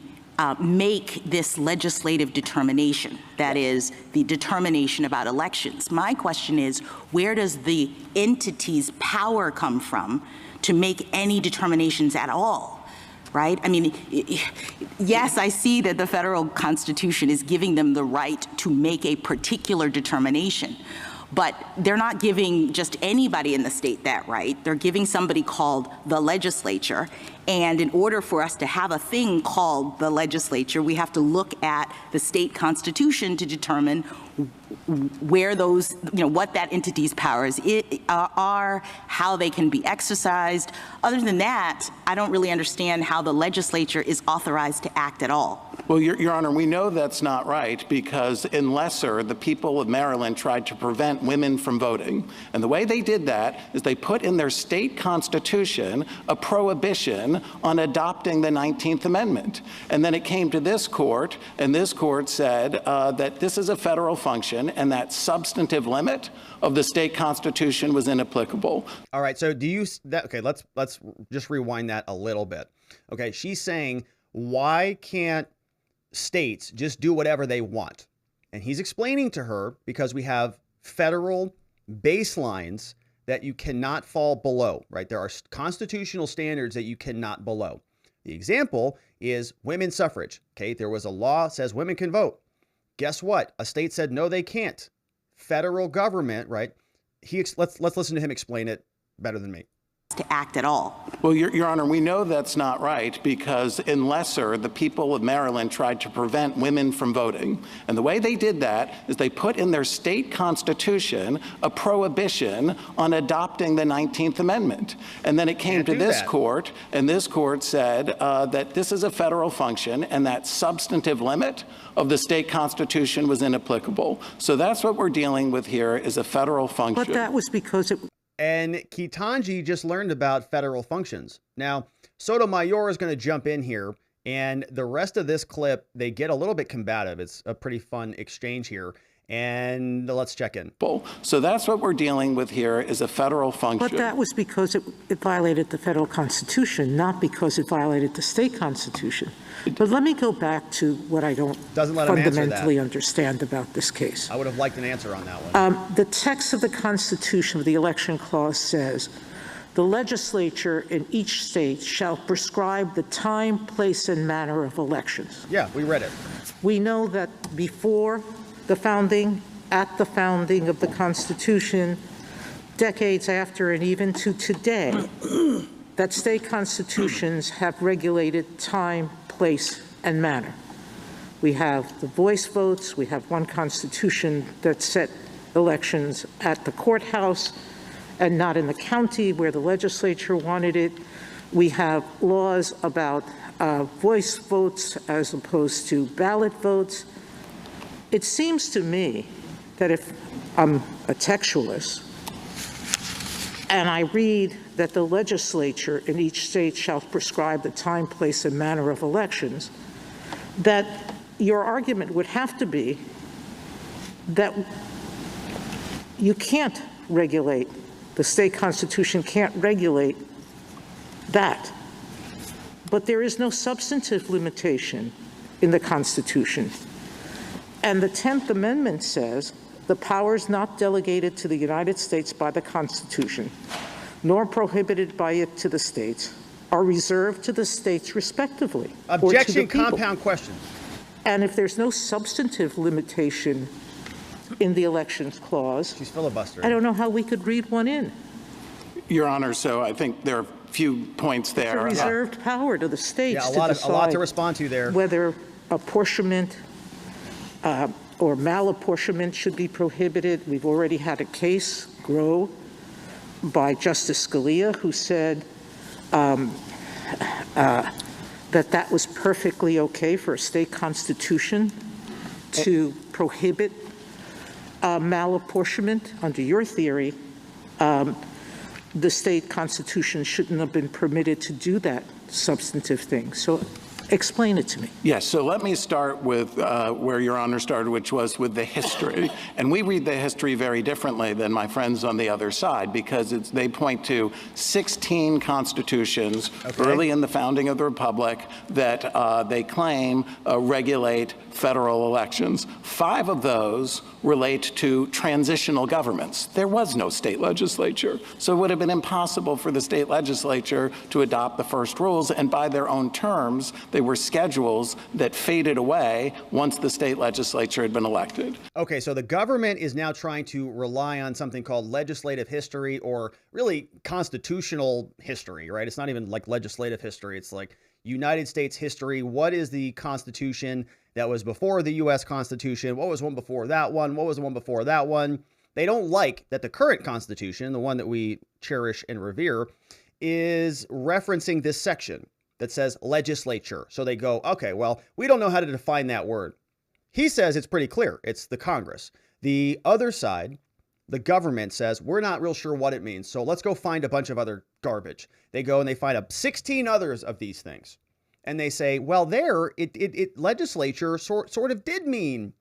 Speaker 14: make this legislative determination, that is, the determination about elections. My question is, where does the entity's power come from to make any determinations at all, right? I mean, yes, I see that the federal Constitution is giving them the right to make a particular determination, but they're not giving just anybody in the state that right. They're giving somebody called the legislature. And in order for us to have a thing called the legislature, we have to look at the state constitution to determine where those, what that entity's powers are, how they can be exercised. Other than that, I don't really understand how the legislature is authorized to act at all.
Speaker 12: Well, Your Honor, we know that's not right because in Lesser, the people of Maryland tried to prevent women from voting. And the way they did that is they put in their state constitution a prohibition on adopting the 19th Amendment. And then it came to this court, and this court said that this is a federal function and that substantive limit of the state constitution was inapplicable.
Speaker 1: All right, so okay, let's just rewind that a little bit. Okay, she's saying, why can't states just do whatever they want? And he's explaining to her because we have federal baselines that you cannot fall below, right? There are constitutional standards that you cannot below. The example is women's suffrage. Okay, there was a law that says women can vote. Guess what? A state said no, they can't. Federal government, right? Let's listen to him explain it better than me.
Speaker 14: To act at all.
Speaker 12: Well, Your Honor, we know that's not right because in Lesser, the people of Maryland tried to prevent women from voting. And the way they did that is they put in their state constitution a prohibition on adopting the 19th Amendment. And then it came to this court, and this court said that this is a federal function and that substantive limit of the state constitution was inapplicable. So that's what we're dealing with here is a federal function.
Speaker 15: But that was because it...
Speaker 1: And Ketanji just learned about federal functions. Now, Sotomayor is going to jump in here, and the rest of this clip, they get a little bit combative. It's a pretty fun exchange here, and let's check in.
Speaker 12: So that's what we're dealing with here is a federal function.
Speaker 15: But that was because it violated the federal constitution, not because it violated the state constitution. But let me go back to what I don't fundamentally understand about this case.
Speaker 1: I would have liked an answer on that one.
Speaker 15: The text of the Constitution of the Election Clause says, the legislature in each state shall prescribe the time, place, and manner of elections.
Speaker 1: Yeah, we read it. We
Speaker 15: know that before the founding, at the founding of the Constitution, decades after, and even to today, that state constitutions have regulated time, place, and manner. We have the voice votes. We have one constitution that set elections at the courthouse and not in the county where the legislature wanted it. We have laws about voice votes as opposed to ballot votes. It seems to me that if I'm a textualist and I read that the legislature in each state shall prescribe the time, place, and manner of elections, that your argument would have to be that you can't regulate, the state constitution can't regulate that. But there is no substantive limitation in the Constitution. And the 10th Amendment says the powers not delegated to the United States by the Constitution, nor prohibited by it to the states, are reserved to the states respectively.
Speaker 1: Objection, compound question.
Speaker 15: And if there's no substantive limitation in the elections clause,
Speaker 1: she's filibustering.
Speaker 15: I don't know how we could read one in.
Speaker 12: Your Honor, so I think there are a few points there.
Speaker 15: It's a reserved power to the states
Speaker 1: a lot to respond to there.
Speaker 15: Whether apportionment or malapportionment should be prohibited. We've already had a case grow by Justice Scalia, who said that was perfectly okay for a state constitution to prohibit malapportionment. Under your theory, the state constitution shouldn't have been permitted to do that substantive thing. So explain it to me.
Speaker 12: Yes, so let me start with where Your Honor started, which was with the history. And we read the history very differently than my friends on the other side, because they point to 16 constitutions early in the founding of the Republic that they claim regulate federal elections. 5 of those relate to transitional governments. There was no state legislature, so it would have been impossible for the state legislature to adopt the first rules, and by their own terms, they were schedules that faded away once the state legislature had been elected.
Speaker 1: Okay, so the government is now trying to rely on something called legislative history, or really constitutional history, right? It's not even like legislative history. It's like United States history. What is the Constitution that was before the U.S. Constitution? What was one before that one? What was the one before that one? They don't like that the current Constitution, the one that we cherish and revere, is referencing this section that says legislature. So they go, okay, well, we don't know how to define that word. He says it's pretty clear. It's the Congress. The other side, the government, says we're not real sure what it means. So let's go find a bunch of other garbage. They go and they find 16 others of these things. And they say, well, legislature sort of did mean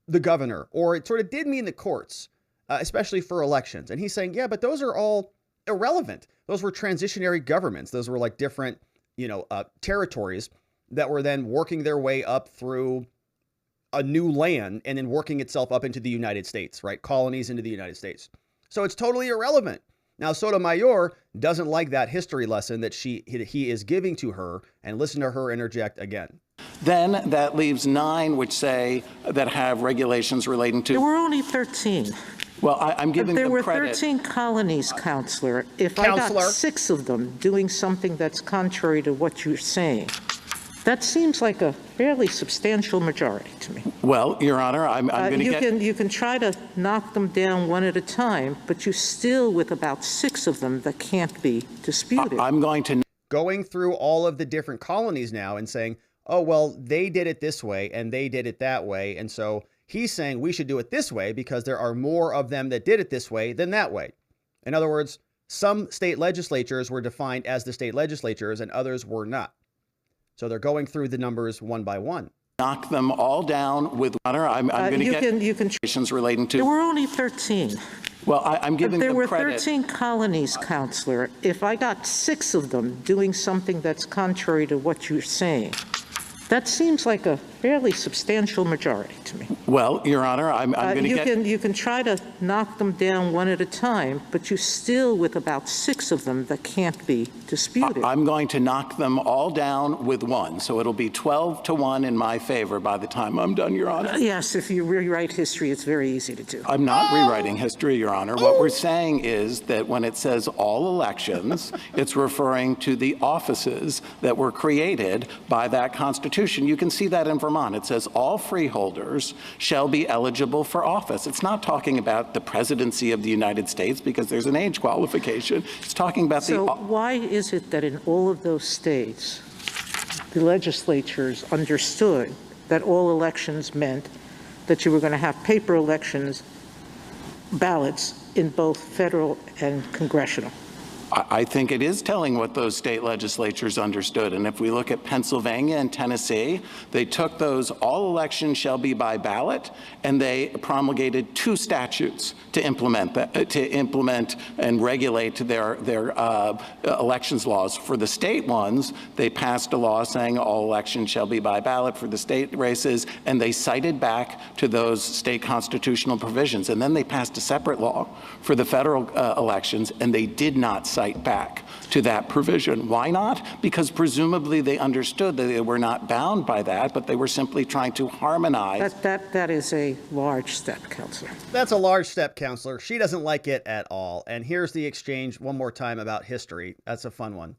Speaker 1: the governor, or it sort of did mean the courts, especially for elections. And he's saying, yeah, but those are all irrelevant. Those were transitionary governments. Those were like different, territories that were then working their way up through a new land and then working itself up into the United States, right? Colonies into the United States. So it's totally irrelevant. Now, Sotomayor doesn't like that history lesson that he is giving to her, and listen to her interject again.
Speaker 12: Then that leaves 9 which say that have regulations relating to...
Speaker 15: There were only 13.
Speaker 12: Well, I'm giving them credit.
Speaker 15: There were 13 colonies, Counselor. If I got 6 of them doing something that's contrary to what you're saying, that seems like a fairly substantial majority to me.
Speaker 12: Well, Your Honor, I'm going to get...
Speaker 15: You can try to knock them down one at a time, but you still with about 6 of them that can't be disputed.
Speaker 12: I'm going to...
Speaker 1: Going through all of the different colonies now and saying, oh, well, they did it this way and they did it that way. And so he's saying we should do it this way because there are more of them that did it this way than that way. In other words, some state legislatures were defined as the state legislatures and others were not. So they're going through the numbers one by one.
Speaker 12: Knock them all down with honor. I'm going to get regulations relating to...
Speaker 15: There were only 13.
Speaker 12: Well, I'm giving them credit.
Speaker 15: There were 13 colonies, Counselor. If I got 6 of them doing something that's contrary to what you're saying, that seems like a fairly substantial majority to me.
Speaker 12: Well, Your Honor, I'm going to get...
Speaker 15: You can try to knock them down one at a time, but you still with about 6 of them that can't be disputed.
Speaker 12: I'm going to knock them all down with 1, so it'll be 12-1 in my favor by the time I'm done, Your Honor.
Speaker 15: Yes, if you rewrite history, it's very easy to do.
Speaker 12: I'm not rewriting history, Your Honor. What we're saying is that when it says all elections, it's referring to the offices that were created by that Constitution. You can see that in Vermont. It says all freeholders shall be eligible for office. It's not talking about the presidency of the United States because there's an age qualification. It's talking about
Speaker 15: So why is it that in all of those states, the legislatures understood that all elections meant that you were going to have paper elections, ballots in both federal and congressional?
Speaker 12: I think it is telling what those state legislatures understood. And if we look at Pennsylvania and Tennessee, they took those all elections shall be by ballot, and they promulgated 2 statutes to implement and regulate their elections laws. For the state ones, they passed a law saying all elections shall be by ballot for the state races, and they cited back to those state constitutional provisions. And then they passed a separate law for the federal elections, and they did not cite back to that provision. Why not? Because presumably they understood that they were not bound by that, but they were simply trying to harmonize.
Speaker 15: That is a large step, Counselor.
Speaker 1: That's a large step, Counselor. She doesn't like it at all. And here's the exchange one more time about history. That's a fun one.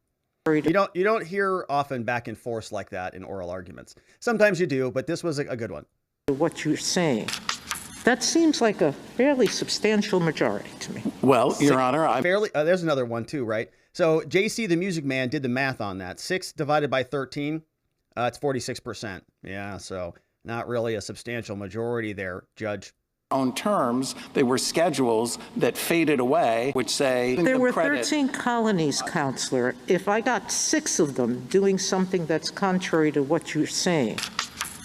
Speaker 1: You don't hear often back and forth like that in oral arguments. Sometimes you do, but this was a good one.
Speaker 15: What you're saying. That seems like a fairly substantial majority to me.
Speaker 12: Well, Your Honor,
Speaker 1: there's another one too, right? So JC, the Music Man, did the math on that. 6 divided by 13, it's 46%. Yeah, so not really a substantial majority there, Judge.
Speaker 12: On terms, they were schedules that faded away, which say
Speaker 15: there were 13 colonies, Counselor. If I got 6 of them doing something that's contrary to what you're saying,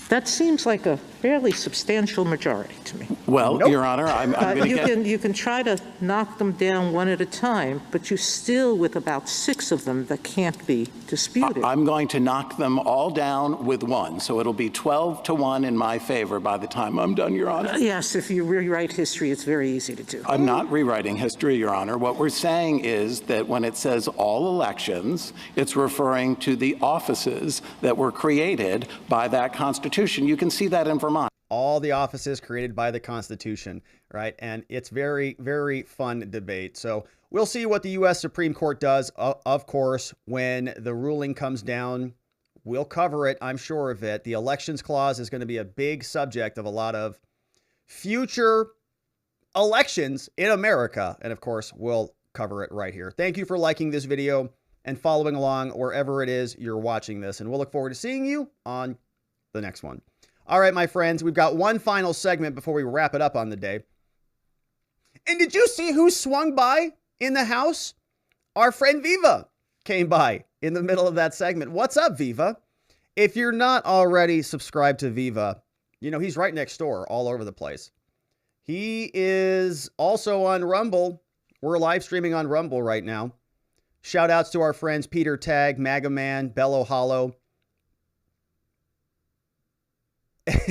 Speaker 15: that seems like a fairly substantial majority to me.
Speaker 12: Well, Your Honor, I'm going to
Speaker 15: You can try to knock them down one at a time, but you're still with about 6 of them that can't be disputed.
Speaker 12: I'm going to knock them all down with 1, so it'll be 12-1 in my favor by the time I'm done, Your Honor.
Speaker 15: Yes, if you rewrite history, it's very easy to do.
Speaker 12: I'm not rewriting history, Your Honor. What we're saying is that when it says all elections, it's referring to the offices that were created by that Constitution. You can see that in Vermont.
Speaker 1: All the offices created by the Constitution, right? And it's very, very fun debate. So we'll see what the U.S. Supreme Court does. Of course, when the ruling comes down, we'll cover it. I'm sure of it. The elections clause is going to be a big subject of a lot of future elections in America. And of course, we'll cover it right here. Thank you for liking this video and following along wherever it is you're watching this. And we'll look forward to seeing you on the next one. All right, my friends, we've got one final segment before we wrap it up on the day. And did you see who swung by in the house? Our friend Viva came by in the middle of that segment. What's up, Viva? If you're not already subscribed to Viva, you know, he's right next door all over the place. He is also on Rumble. We're live streaming on Rumble right now. Shout outs to our friends Peter Tag, Maga Man, Bello Hollow,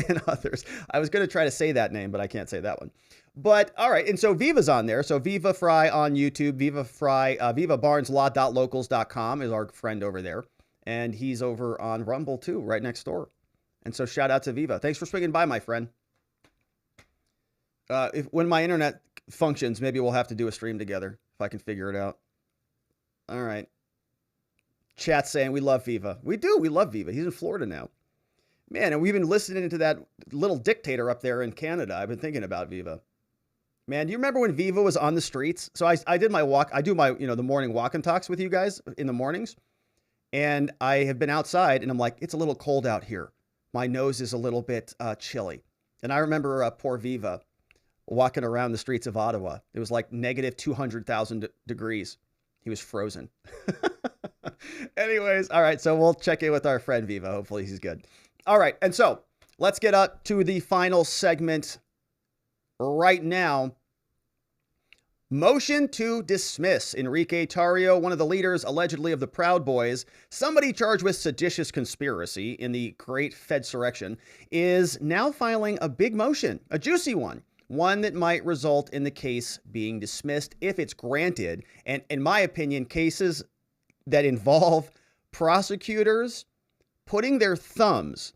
Speaker 1: and others. I was going to try to say that name, but I can't say that one. But all right. And so Viva's on there. So Viva Fry on YouTube, Viva Fry, vivabarneslaw.locals.com is our friend over there. And he's over on Rumble too, right next door. And so shout out to Viva. Thanks for swinging by, my friend. When my internet functions, maybe we'll have to do a stream together if I can figure it out. All right. Chat saying we love Viva. We do. We love Viva. He's in Florida now. Man, and we've been listening to that little dictator up there in Canada. I've been thinking about Viva. Man, do you remember when Viva was on the streets? So I did my walk. I do my, the morning walk and talks with you guys in the mornings. And I have been outside and I'm like, it's a little cold out here. My nose is a little bit chilly. And I remember poor Viva walking around the streets of Ottawa. It was like negative 200,000 degrees. He was frozen. Anyways, all right. So we'll check in with our friend Viva. Hopefully he's good. All right, and so let's get up to the final segment right now. Motion to dismiss Enrique Tarrio, one of the leaders allegedly of the Proud Boys, somebody charged with seditious conspiracy in the Great Fedsurrection, is now filing a big motion, a juicy one that might result in the case being dismissed if it's granted. And in my opinion, cases that involve prosecutors putting their thumbs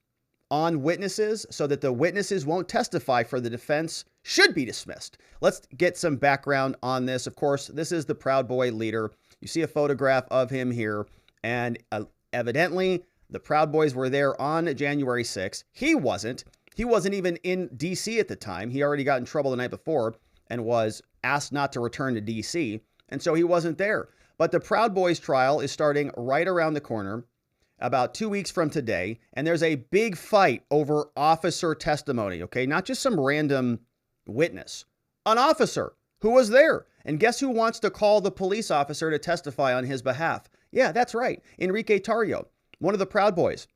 Speaker 1: on witnesses so that the witnesses won't testify for the defense should be dismissed. Let's get some background on this. Of course, this is the Proud Boy leader. You see a photograph of him here, and evidently the Proud Boys were there on January 6th. He wasn't. He wasn't even in D.C. at the time. He already got in trouble the night before and was asked not to return to D.C., and so he wasn't there. But the Proud Boys trial is starting right around the corner, about 2 weeks from today, and there's a big fight over officer testimony, okay? Not just some random witness. An officer who was there. And guess who wants to call the police officer to testify on his behalf? Yeah, that's right. Enrique Tarrio, one of the Proud Boys.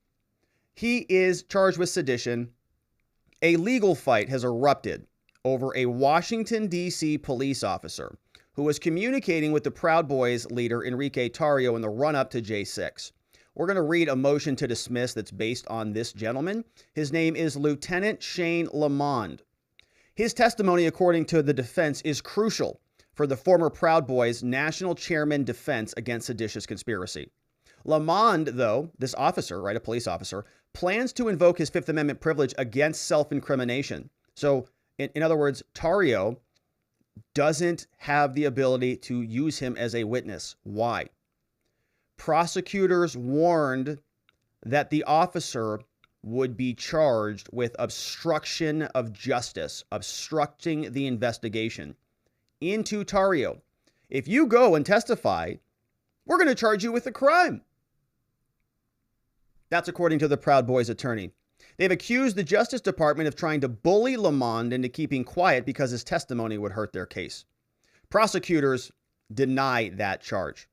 Speaker 1: He is charged with sedition. A legal fight has erupted over a Washington, D.C. police officer who was communicating with the Proud Boys leader, Enrique Tarrio, in the run-up to J6. We're going to read a motion to dismiss that's based on this gentleman. His name is Lieutenant Shane Lamond. His testimony, according to the defense, is crucial for the former Proud Boys' national chairman defense against seditious conspiracy. Lamond, though, this officer, right, a police officer, plans to invoke his Fifth Amendment privilege against self-incrimination. So, in other words, Tario doesn't have the ability to use him as a witness. Why? Prosecutors warned that the officer would be charged with obstruction of justice, obstructing the investigation into Tario. If you go and testify, we're going to charge you with a crime. That's according to the Proud Boys attorney. They've accused the Justice Department of trying to bully Lamond into keeping quiet because his testimony would hurt their case. Prosecutors deny that charge.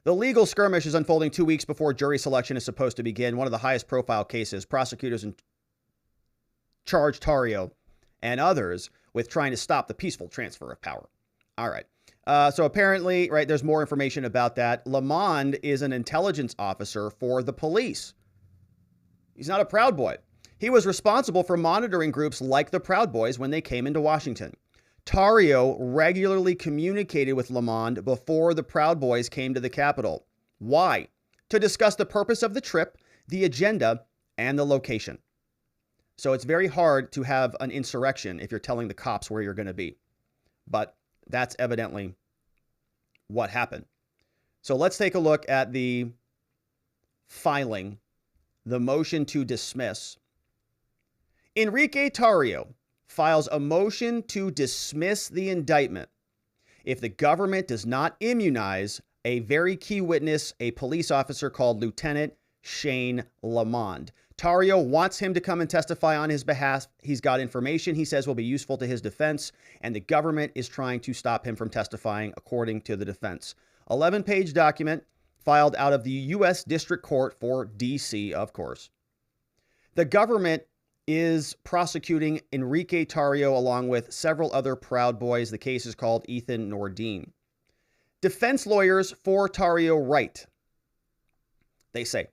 Speaker 1: The legal skirmish is unfolding 2 weeks before jury selection is supposed to begin. One of the highest profile cases. Prosecutors charge Tario and others with trying to stop the peaceful transfer of power. All right. So apparently, right, there's more information about that. Lamond is an intelligence officer for the police. He's not a Proud Boy. He was responsible for monitoring groups like the Proud Boys when they came into Washington. Tario regularly communicated with Lamond before the Proud Boys came to the Capitol. Why? To discuss the purpose of the trip, the agenda, and the location. So it's very hard to have an insurrection if you're telling the cops where you're going to be. But that's evidently what happened. So let's take a look at the filing, the motion to dismiss. Enrique Tarrio files a motion to dismiss the indictment if the government does not immunize a very key witness, a police officer called Lieutenant Shane Lamond. Tario wants him to come and testify on his behalf. He's got information he says will be useful to his defense, and the government is trying to stop him from testifying, according to the defense. 11-page document filed out of the U.S. District Court for D.C., of course. The government is prosecuting Enrique Tarrio along with several other Proud Boys. The case is called Ethan Nordine. Defense lawyers for Tario write. They say,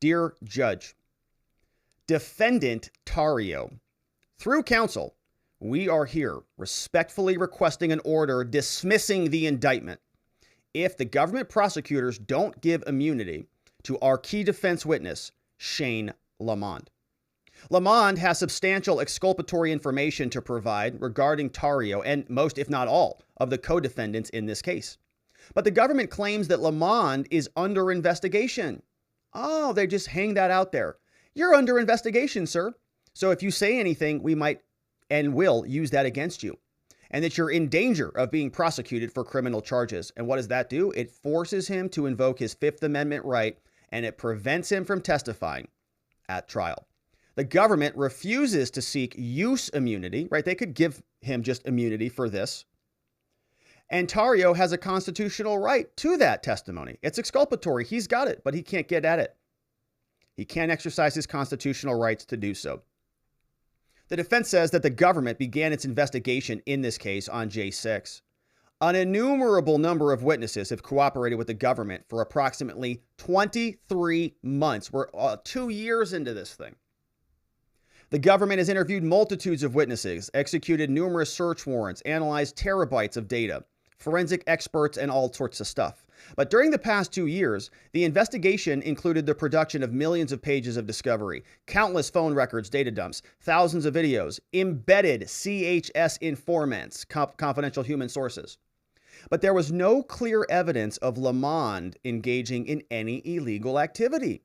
Speaker 1: "Dear Judge, Defendant Tario, through counsel, we are here respectfully requesting an order dismissing the indictment if the government prosecutors don't give immunity to our key defense witness, Shane Lamond. Lamond has substantial exculpatory information to provide regarding Tario and most, if not all, of the co-defendants in this case. But the government claims that Lamond is under investigation. Oh, they just hang that out there. You're under investigation, sir. So if you say anything, we might and will use that against you. And that you're in danger of being prosecuted for criminal charges. And what does that do? It forces him to invoke his Fifth Amendment right, and it prevents him from testifying at trial. The government refuses to seek use immunity, right? They could give him just immunity for this. And Tario has a constitutional right to that testimony. It's exculpatory. He's got it, but he can't get at it. He can't exercise his constitutional rights to do so. The defense says that the government began its investigation in this case on J6. An innumerable number of witnesses have cooperated with the government for approximately 23 months. We're 2 years into this thing. The government has interviewed multitudes of witnesses, executed numerous search warrants, analyzed terabytes of data, forensic experts, and all sorts of stuff. But during the past 2 years, the investigation included the production of millions of pages of discovery, countless phone records, data dumps, thousands of videos, embedded CHS informants, confidential human sources. But there was no clear evidence of Lamond engaging in any illegal activity.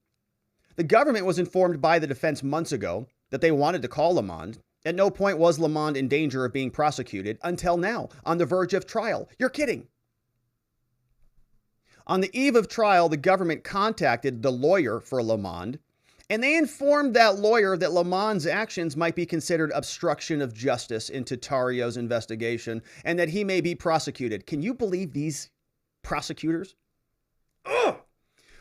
Speaker 1: The government was informed by the defense months ago that they wanted to call Lamond. At no point was Lamond in danger of being prosecuted until now, on the verge of trial. You're kidding. On the eve of trial, the government contacted the lawyer for Lamond And they informed that lawyer that Lamond's actions might be considered obstruction of justice into Tarrio's investigation and that he may be prosecuted. Can you believe these prosecutors? Ugh!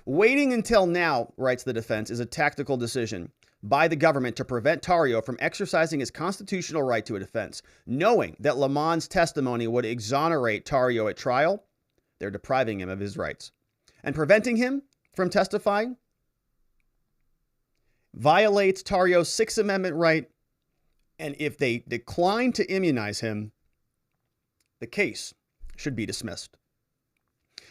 Speaker 1: Waiting until now, writes the defense, is a tactical decision by the government to prevent Tarrio from exercising his constitutional right to a defense. Knowing that Lamond's testimony would exonerate Tarrio at trial, they're depriving him of his rights. And preventing him from testifying violates Tarrio's Sixth Amendment right, and if they decline to immunize him, the case should be dismissed.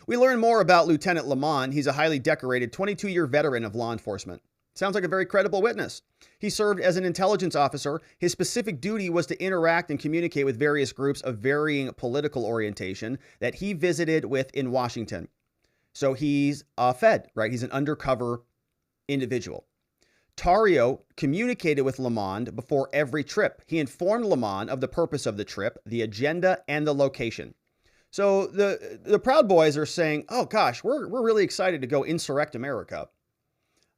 Speaker 1: We learn more about Lieutenant Lamond. He's a highly decorated 22-year veteran of law enforcement. Sounds like a very credible witness. He served as an intelligence officer. His specific duty was to interact and communicate with various groups of varying political orientation that he visited with in Washington. So he's a Fed, right? He's an undercover individual. Tarrio communicated with Lamond before every trip. He informed Lamond of the purpose of the trip, the agenda, and the location. So the Proud Boys are saying, oh gosh, we're really excited to go insurrect America.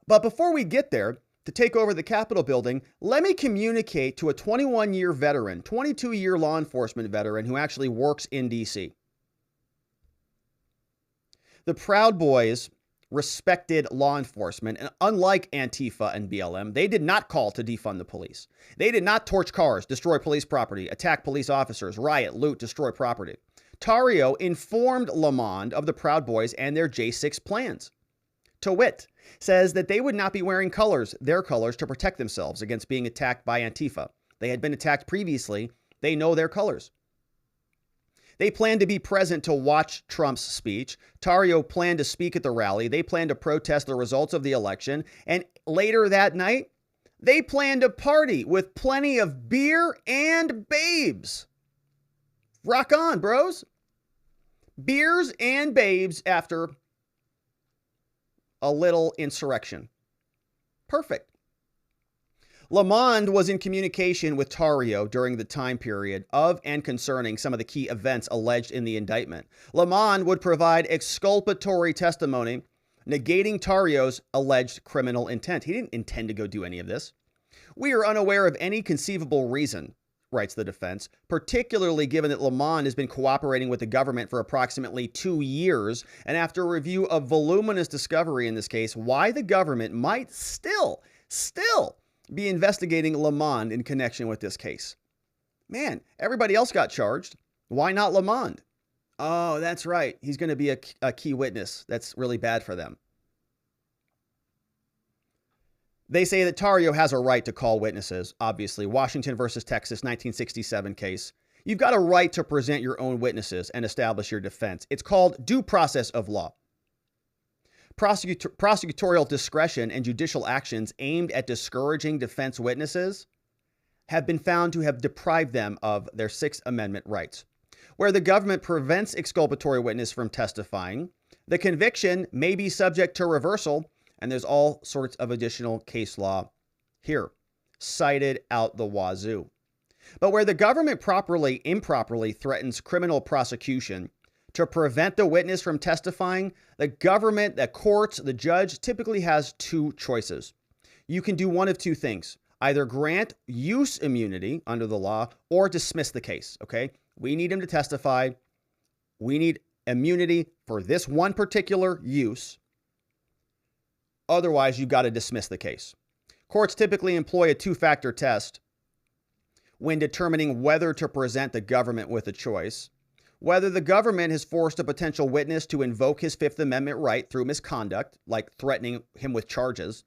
Speaker 1: But before we get there, to take over the Capitol building, let me communicate to a 21-year veteran, 22-year law enforcement veteran who actually works in D.C. The Proud Boys respected law enforcement, and unlike Antifa and BLM, they did not call to defund the police. They did not torch cars, destroy police property, attack police officers, riot, loot, destroy property. Tarrio informed Lamond of the Proud Boys and their J6 plans. To wit, says that they would not be wearing their colors, to protect themselves against being attacked by Antifa. They had been attacked previously. They know their colors. They planned to be present to watch Trump's speech. Tarrio planned to speak at the rally. They planned to protest the results of the election. And later that night, they planned to party with plenty of beer and babes. Rock on, bros. Beers and babes after a little insurrection. Perfect. Lamond was in communication with Tarrio during the time period of and concerning some of the key events alleged in the indictment. Lamond would provide exculpatory testimony negating Tarrio's alleged criminal intent. He didn't intend to go do any of this. We are unaware of any conceivable reason, writes the defense, particularly given that Lamond has been cooperating with the government for approximately 2 years, and after a review of voluminous discovery in this case, why the government might still be investigating Lamond in connection with this case. Man, everybody else got charged. Why not Lamond? Oh, that's right. He's going to be a key witness. That's really bad for them. They say that Tarrio has a right to call witnesses. Obviously, Washington versus Texas, 1967 case. You've got a right to present your own witnesses and establish your defense. It's called due process of law. Prosecutorial discretion and judicial actions aimed at discouraging defense witnesses have been found to have deprived them of their Sixth Amendment rights. Where the government prevents exculpatory witness from testifying, the conviction may be subject to reversal, and there's all sorts of additional case law here, cited out the wazoo. But where the government improperly threatens criminal prosecution to prevent the witness from testifying, the government, the courts, the judge typically has two choices. You can do one of two things. Either grant use immunity under the law or dismiss the case, okay? We need him to testify. We need immunity for this one particular use. Otherwise, you've got to dismiss the case. Courts typically employ a two-factor test when determining whether to present the government with a choice. Whether the government has forced a potential witness to invoke his Fifth Amendment right through misconduct, like threatening him with charges,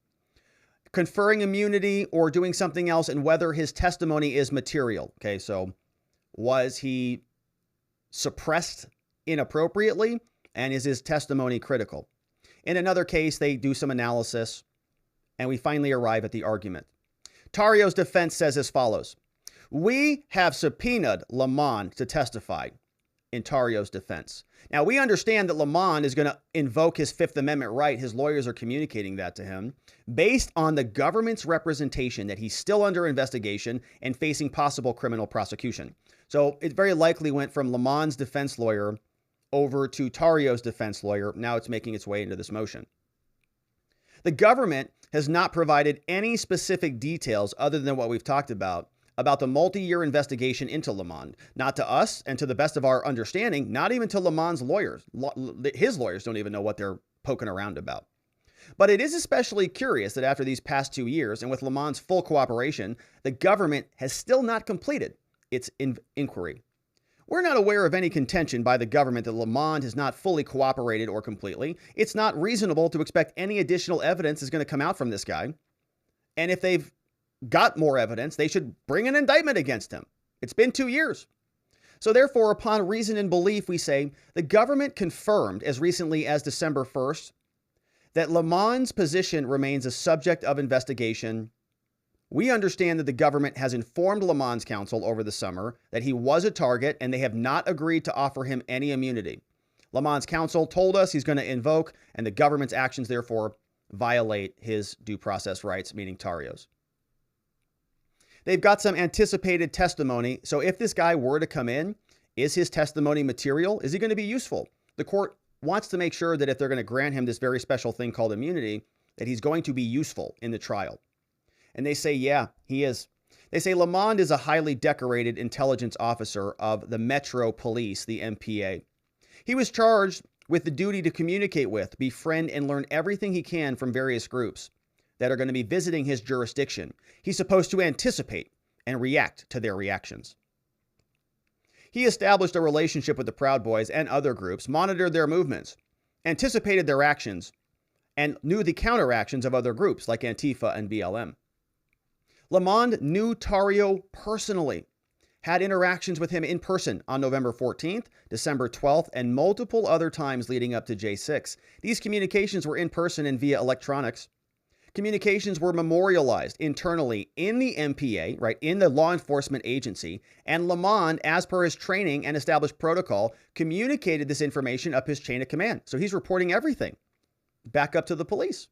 Speaker 1: conferring immunity, or doing something else, and whether his testimony is material. Okay, so was he suppressed inappropriately, and is his testimony critical? In another case, they do some analysis, and we finally arrive at the argument. Tarrio's defense says as follows. We have subpoenaed Lamond to testify. In Tarrio's defense. Now, we understand that Lamond is going to invoke his Fifth Amendment right. His lawyers are communicating that to him based on the government's representation that he's still under investigation and facing possible criminal prosecution. So it very likely went from Lamond's defense lawyer over to Tarrio's defense lawyer. Now it's making its way into this motion. The government has not provided any specific details other than what we've talked about the multi-year investigation into Lamond. Not to us, and to the best of our understanding, not even to Lamond's lawyers. His lawyers don't even know what they're poking around about. But it is especially curious that after these past 2 years, and with Lamond's full cooperation, the government has still not completed its inquiry. We're not aware of any contention by the government that Lamond has not fully cooperated or completely. It's not reasonable to expect any additional evidence is going to come out from this guy. And if they've got more evidence, they should bring an indictment against him. It's been 2 years. So therefore, upon reason and belief, we say the government confirmed as recently as December 1st that Lamond's position remains a subject of investigation. We understand that the government has informed Lamond's counsel over the summer that he was a target, and they have not agreed to offer him any immunity. Lamond's counsel told us he's going to invoke, and the government's actions therefore violate his due process rights, meaning Tarrio's. They've got some anticipated testimony. So if this guy were to come in, is his testimony material? Is he going to be useful? The court wants to make sure that if they're going to grant him this very special thing called immunity, that he's going to be useful in the trial. And they say, yeah, he is. They say Lamond is a highly decorated intelligence officer of the Metro Police, the MPA. He was charged with the duty to communicate with, befriend, and learn everything he can from various groups that are going to be visiting his jurisdiction. He's supposed to anticipate and react to their reactions. He established a relationship with the Proud Boys and other groups, monitored their movements, anticipated their actions, and knew the counteractions of other groups like Antifa and BLM. Lamond knew Tario personally, had interactions with him in person on November 14th, December 12th, and multiple other times leading up to J6. These communications were in person and via electronics. Communications were memorialized internally in the MPA, right, in the law enforcement agency, and Lamond, as per his training and established protocol, communicated this information up his chain of command. So he's reporting everything back up to the police.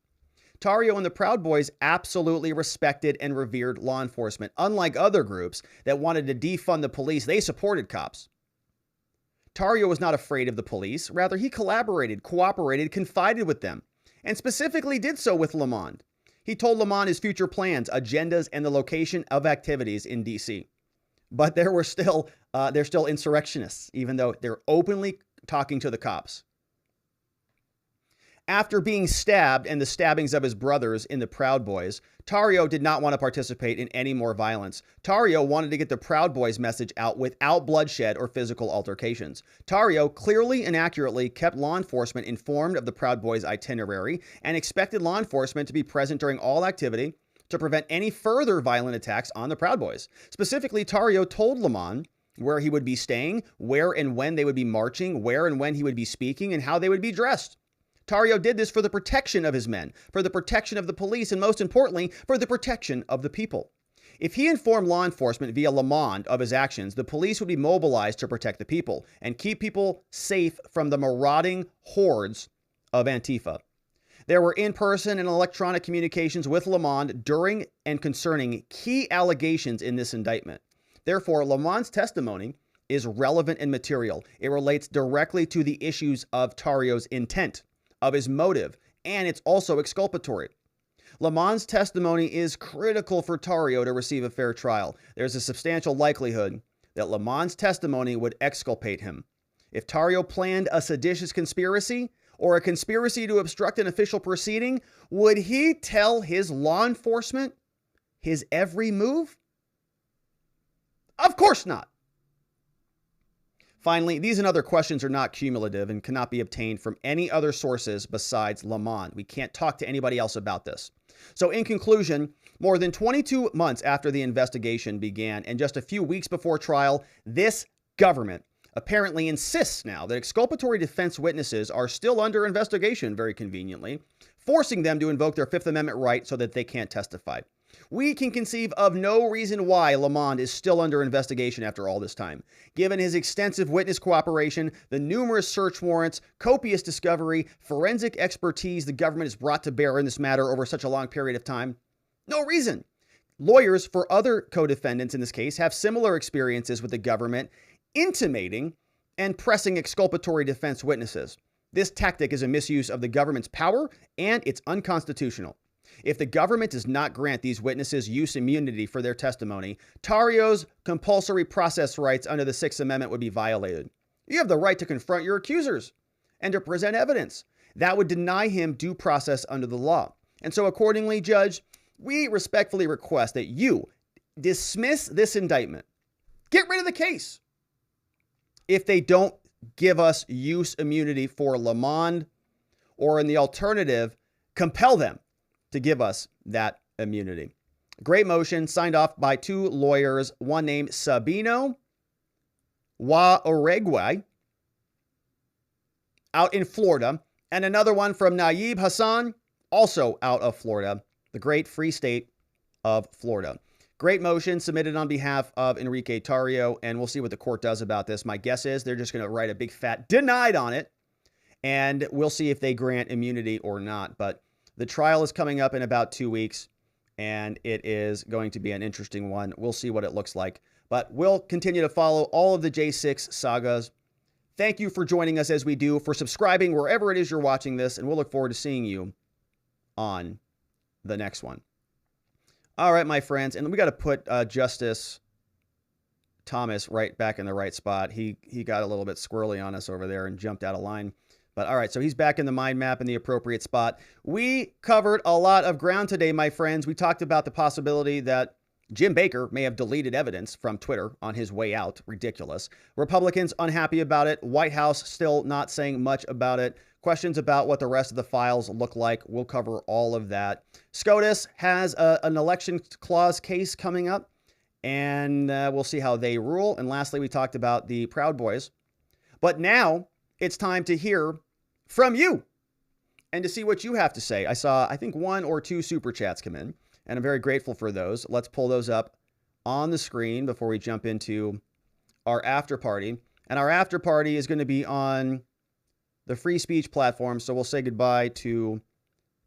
Speaker 1: Tario and the Proud Boys absolutely respected and revered law enforcement. Unlike other groups that wanted to defund the police, they supported cops. Tario was not afraid of the police. Rather, he collaborated, cooperated, confided with them, and specifically did so with Lamond. He told Lamond his future plans, agendas, and the location of activities in D.C. But they're still insurrectionists, even though they're openly talking to the cops. After being stabbed and the stabbings of his brothers in the Proud Boys, Tario did not want to participate in any more violence. Tario wanted to get the Proud Boys message out without bloodshed or physical altercations. Tario clearly and accurately kept law enforcement informed of the Proud Boys' itinerary and expected law enforcement to be present during all activity to prevent any further violent attacks on the Proud Boys. Specifically, Tario told Lamond where he would be staying, where and when they would be marching, where and when he would be speaking, and how they would be dressed. Tario did this for the protection of his men, for the protection of the police, and most importantly, for the protection of the people. If he informed law enforcement via Lamond of his actions, the police would be mobilized to protect the people and keep people safe from the marauding hordes of Antifa. There were in-person and electronic communications with Lamond during and concerning key allegations in this indictment. Therefore, Lamond's testimony is relevant and material. It relates directly to the issues of Tario's intent, of his motive, and it's also exculpatory. Lamond's testimony is critical for Tario to receive a fair trial. There's a substantial likelihood that Lamond's testimony would exculpate him. If Tario planned a seditious conspiracy or a conspiracy to obstruct an official proceeding, would he tell his law enforcement his every move? Of course not. Finally, these and other questions are not cumulative and cannot be obtained from any other sources besides Lamond. We can't talk to anybody else about this. So in conclusion, more than 22 months after the investigation began and just a few weeks before trial, this government apparently insists now that exculpatory defense witnesses are still under investigation, very conveniently, forcing them to invoke their Fifth Amendment right so that they can't testify. We can conceive of no reason why Lamond is still under investigation after all this time. Given his extensive witness cooperation, the numerous search warrants, copious discovery, forensic expertise the government has brought to bear in this matter over such a long period of time, no reason. Lawyers for other co-defendants in this case have similar experiences with the government intimating and pressing exculpatory defense witnesses. This tactic is a misuse of the government's power, and it's unconstitutional. If the government does not grant these witnesses use immunity for their testimony, Tarrio's compulsory process rights under the Sixth Amendment would be violated. You have the right to confront your accusers and to present evidence. That would deny him due process under the law. And so accordingly, Judge, we respectfully request that you dismiss this indictment. Get rid of the case. If they don't give us use immunity for Lamond, or in the alternative, compel them to give us that immunity. Great motion signed off by two lawyers, one named Sabino Wa-Oregwe out in Florida, and another one from Nayeeb Hassan, also out of Florida, the great free state of Florida. Great motion submitted on behalf of Enrique Tarrio, and we'll see what the court does about this. My guess is they're just going to write a big fat denied on it, and we'll see if they grant immunity or not. But the trial is coming up in about 2 weeks, and it is going to be an interesting one. We'll see what it looks like, but we'll continue to follow all of the J6 sagas. Thank you for joining us as we do, for subscribing wherever it is you're watching this, and we'll look forward to seeing you on the next one. All right, my friends, and we got to put Justice Thomas right back in the right spot. He got a little bit squirrely on us over there and jumped out of line. But all right, so he's back in the mind map in the appropriate spot. We covered a lot of ground today, my friends. We talked about the possibility that Jim Baker may have deleted evidence from Twitter on his way out. Ridiculous. Republicans unhappy about it. White House still not saying much about it. Questions about what the rest of the files look like. We'll cover all of that. SCOTUS has an election clause case coming up, and we'll see how they rule. And lastly, we talked about the Proud Boys. But now it's time to hear from you and to see what you have to say. I saw, I think, 1 or 2 super chats come in, and I'm very grateful for those. Let's pull those up on the screen before we jump into our after party. And our after party is going to be on the free speech platform. So we'll say goodbye to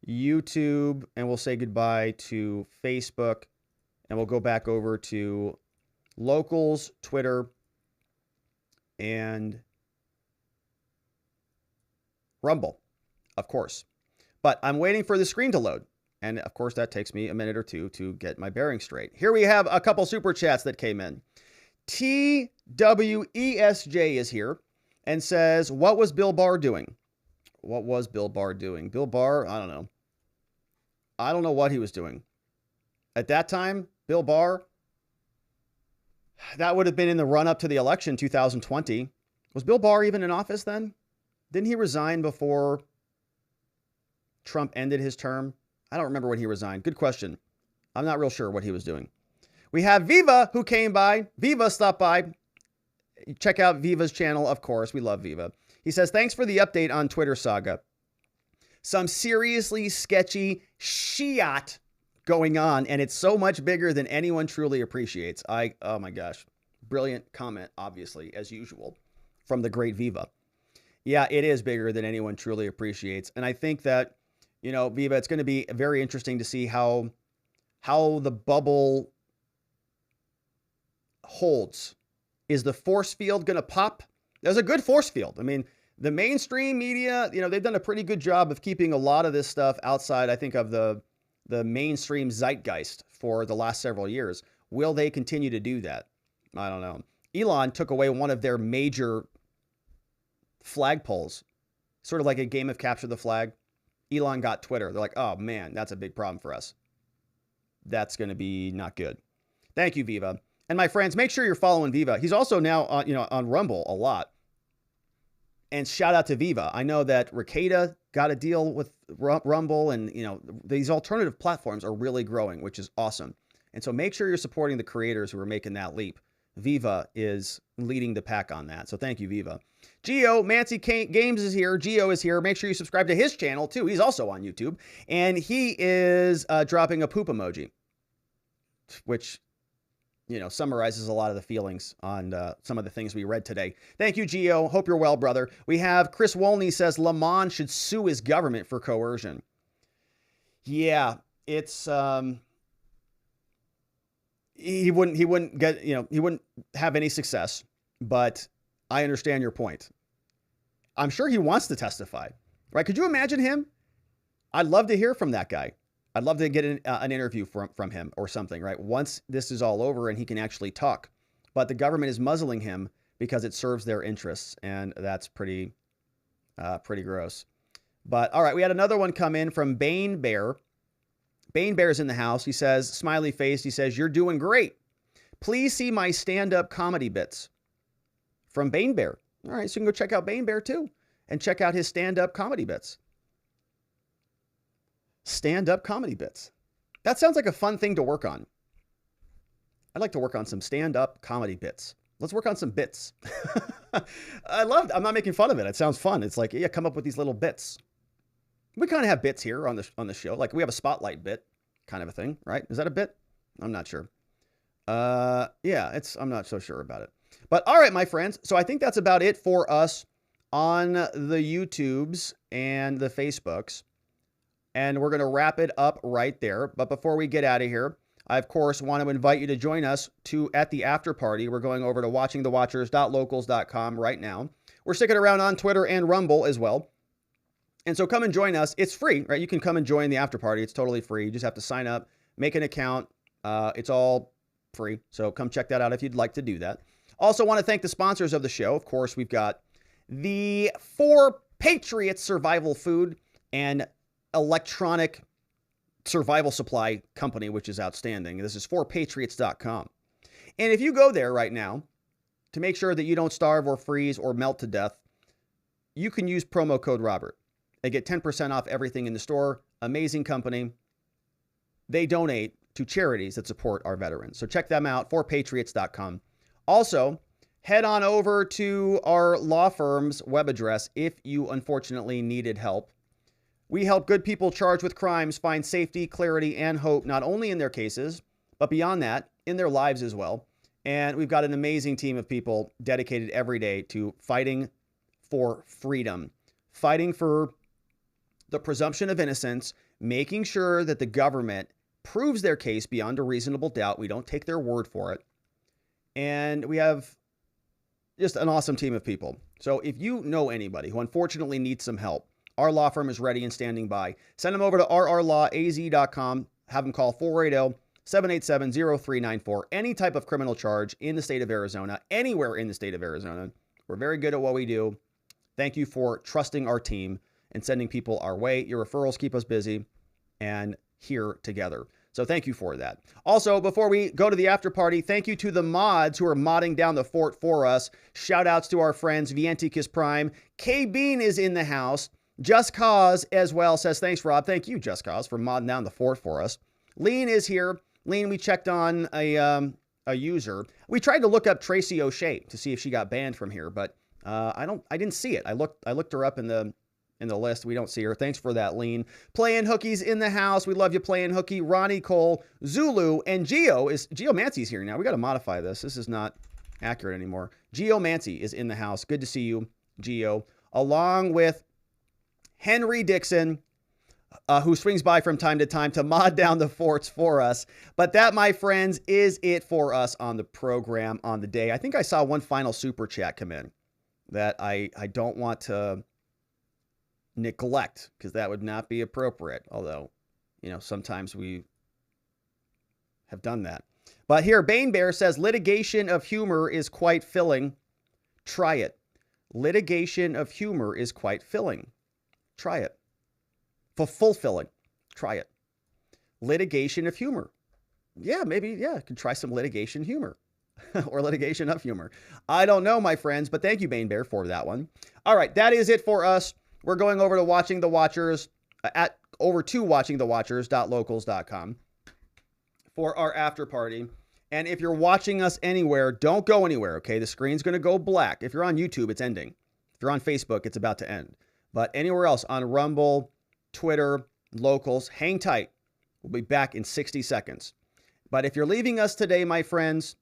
Speaker 1: YouTube, and we'll say goodbye to Facebook, and we'll go back over to Locals, Twitter, and Rumble, of course. But I'm waiting for the screen to load. And of course, that takes me a minute or two to get my bearings straight. Here we have a couple super chats that came in. TWESJ is here and says, what was Bill Barr doing? What was Bill Barr doing? Bill Barr, I don't know. I don't know what he was doing. At that time, Bill Barr, that would have been in the run-up to the election, 2020. Was Bill Barr even in office then? Didn't he resign before Trump ended his term? I don't remember when he resigned. Good question. I'm not real sure what he was doing. We have Viva who came by. Viva stopped by. Check out Viva's channel, of course. We love Viva. He says, thanks for the update on Twitter saga. Some seriously sketchy shit going on, and it's so much bigger than anyone truly appreciates. Oh my gosh. Brilliant comment, obviously, as usual, from the great Viva. Yeah, it is bigger than anyone truly appreciates. And I think that, you know, Viva, it's going to be very interesting to see how the bubble holds. Is the force field going to pop? There's a good force field. I mean, the mainstream media, you know, they've done a pretty good job of keeping a lot of this stuff outside, I think, of the mainstream zeitgeist for the last several years. Will they continue to do that? I don't know. Elon took away one of their major flagpoles, sort of like a game of capture the flag. Elon got Twitter. They're like, oh man, that's a big problem for us. That's going to be not good. Thank you, Viva. And my friends, make sure you're following Viva. He's also now on Rumble a lot. And shout out to Viva. I know that Ricada got a deal with Rumble, and these alternative platforms are really growing, which is awesome. And so make sure you're supporting the creators who are making that leap. Viva is leading the pack on that. So thank you, Viva. Geo, Mancy Games is here. Geo is here. Make sure you subscribe to his channel too. He's also on YouTube. And he is dropping a poop emoji, which, summarizes a lot of the feelings on some of the things we read today. Thank you, Geo. Hope you're well, brother. We have Chris Wolney says Lamond should sue his government for coercion. Yeah, it's he wouldn't get, he wouldn't have any success, but I understand your point. I'm sure he wants to testify, right? Could you imagine him? I'd love to hear from that guy. I'd love to get an interview from him or something, right? Once this is all over and he can actually talk. But the government is muzzling him because it serves their interests, and that's pretty gross. But all right, we had another one come in from Bane Bear. Bane Bear's in the house. He says, smiley face. He says, "You're doing great. Please see my stand-up comedy bits." From Bane Bear. All right, so you can go check out Bane Bear too and check out his stand-up comedy bits. Stand-up comedy bits. That sounds like a fun thing to work on. I'd like to work on some stand-up comedy bits. Let's work on some bits. I'm not making fun of it. It sounds fun. It's like, yeah, come up with these little bits. We kind of have bits here on the show. Like we have a spotlight bit kind of a thing, right? Is that a bit? I'm not sure. Yeah, I'm not so sure about it. But all right, my friends. So I think that's about it for us on the YouTubes and the Facebooks. And we're going to wrap it up right there. But before we get out of here, I, of course, want to invite you to join us at the after party. We're going over to watchingthewatchers.locals.com right now. We're sticking around on Twitter and Rumble as well. And so come and join us. It's free, right? You can come and join the after party. It's totally free. You just have to sign up, make an account. It's all free. So come check that out if you'd like to do that. Also want to thank the sponsors of the show. Of course, we've got the 4 Patriots Survival Food and Electronic Survival Supply Company, which is outstanding. This is 4patriots.com. And if you go there right now to make sure that you don't starve or freeze or melt to death, you can use promo code Robert. They get 10% off everything in the store. Amazing company. They donate to charities that support our veterans. So check them out, 4patriots.com. Also, head on over to our law firm's web address if you unfortunately needed help. We help good people charged with crimes find safety, clarity, and hope, not only in their cases, but beyond that, in their lives as well. And we've got an amazing team of people dedicated every day to fighting for freedom, fighting for the presumption of innocence, making sure that the government proves their case beyond a reasonable doubt. We don't take their word for it. And we have just an awesome team of people. So if you know anybody who unfortunately needs some help, our law firm is ready and standing by. Send them over to rrlawaz.com. Have them call 480-787-0394. Any type of criminal charge in the state of Arizona, anywhere in the state of Arizona. We're very good at what we do. Thank you for trusting our team and sending people our way. Your referrals keep us busy and here together. So thank you for that. Also, before we go to the after party, thank you to the mods who are modding down the fort for us. Shout outs to our friends Vienticus Prime. K Bean is in the house. Just Cause as well says, thanks, Rob. Thank you, Just Cause, for modding down the fort for us. Lean is here. Lean, we checked on a user. We tried to look up Tracy O'Shea to see if she got banned from here, but I didn't see it. I looked her up in the list. We don't see her. Thanks for that, Lean. Playing Hookie's in the house. We love you, Playing Hookie. Ronnie Cole, Zulu, and Geomancy's here now. We got to modify this. This is not accurate anymore. Geomancy is in the house. Good to see you, Geo. Along with Henry Dixon, who swings by from time to time to mod down the forts for us. But that, my friends, is it for us on the program on the day. I think I saw one final super chat come in that I don't want to neglect because that would not be appropriate. Although, sometimes we have done that. But here, Bane Bear says, litigation of humor is quite filling. Try it. Litigation of humor is quite filling. Try it. Fulfilling. Try it. Litigation of humor. Yeah, maybe, you can try some litigation humor or litigation of humor. I don't know, my friends, but thank you, Bane Bear, for that one. All right, that is it for us. We're going over to Watching the Watchers over to watchingthewatchers.locals.com for our after party. And if you're watching us anywhere, don't go anywhere, okay? The screen's going to go black. If you're on YouTube, it's ending. If you're on Facebook, it's about to end. But anywhere else on Rumble, Twitter, Locals, hang tight. We'll be back in 60 seconds. But if you're leaving us today, my friends,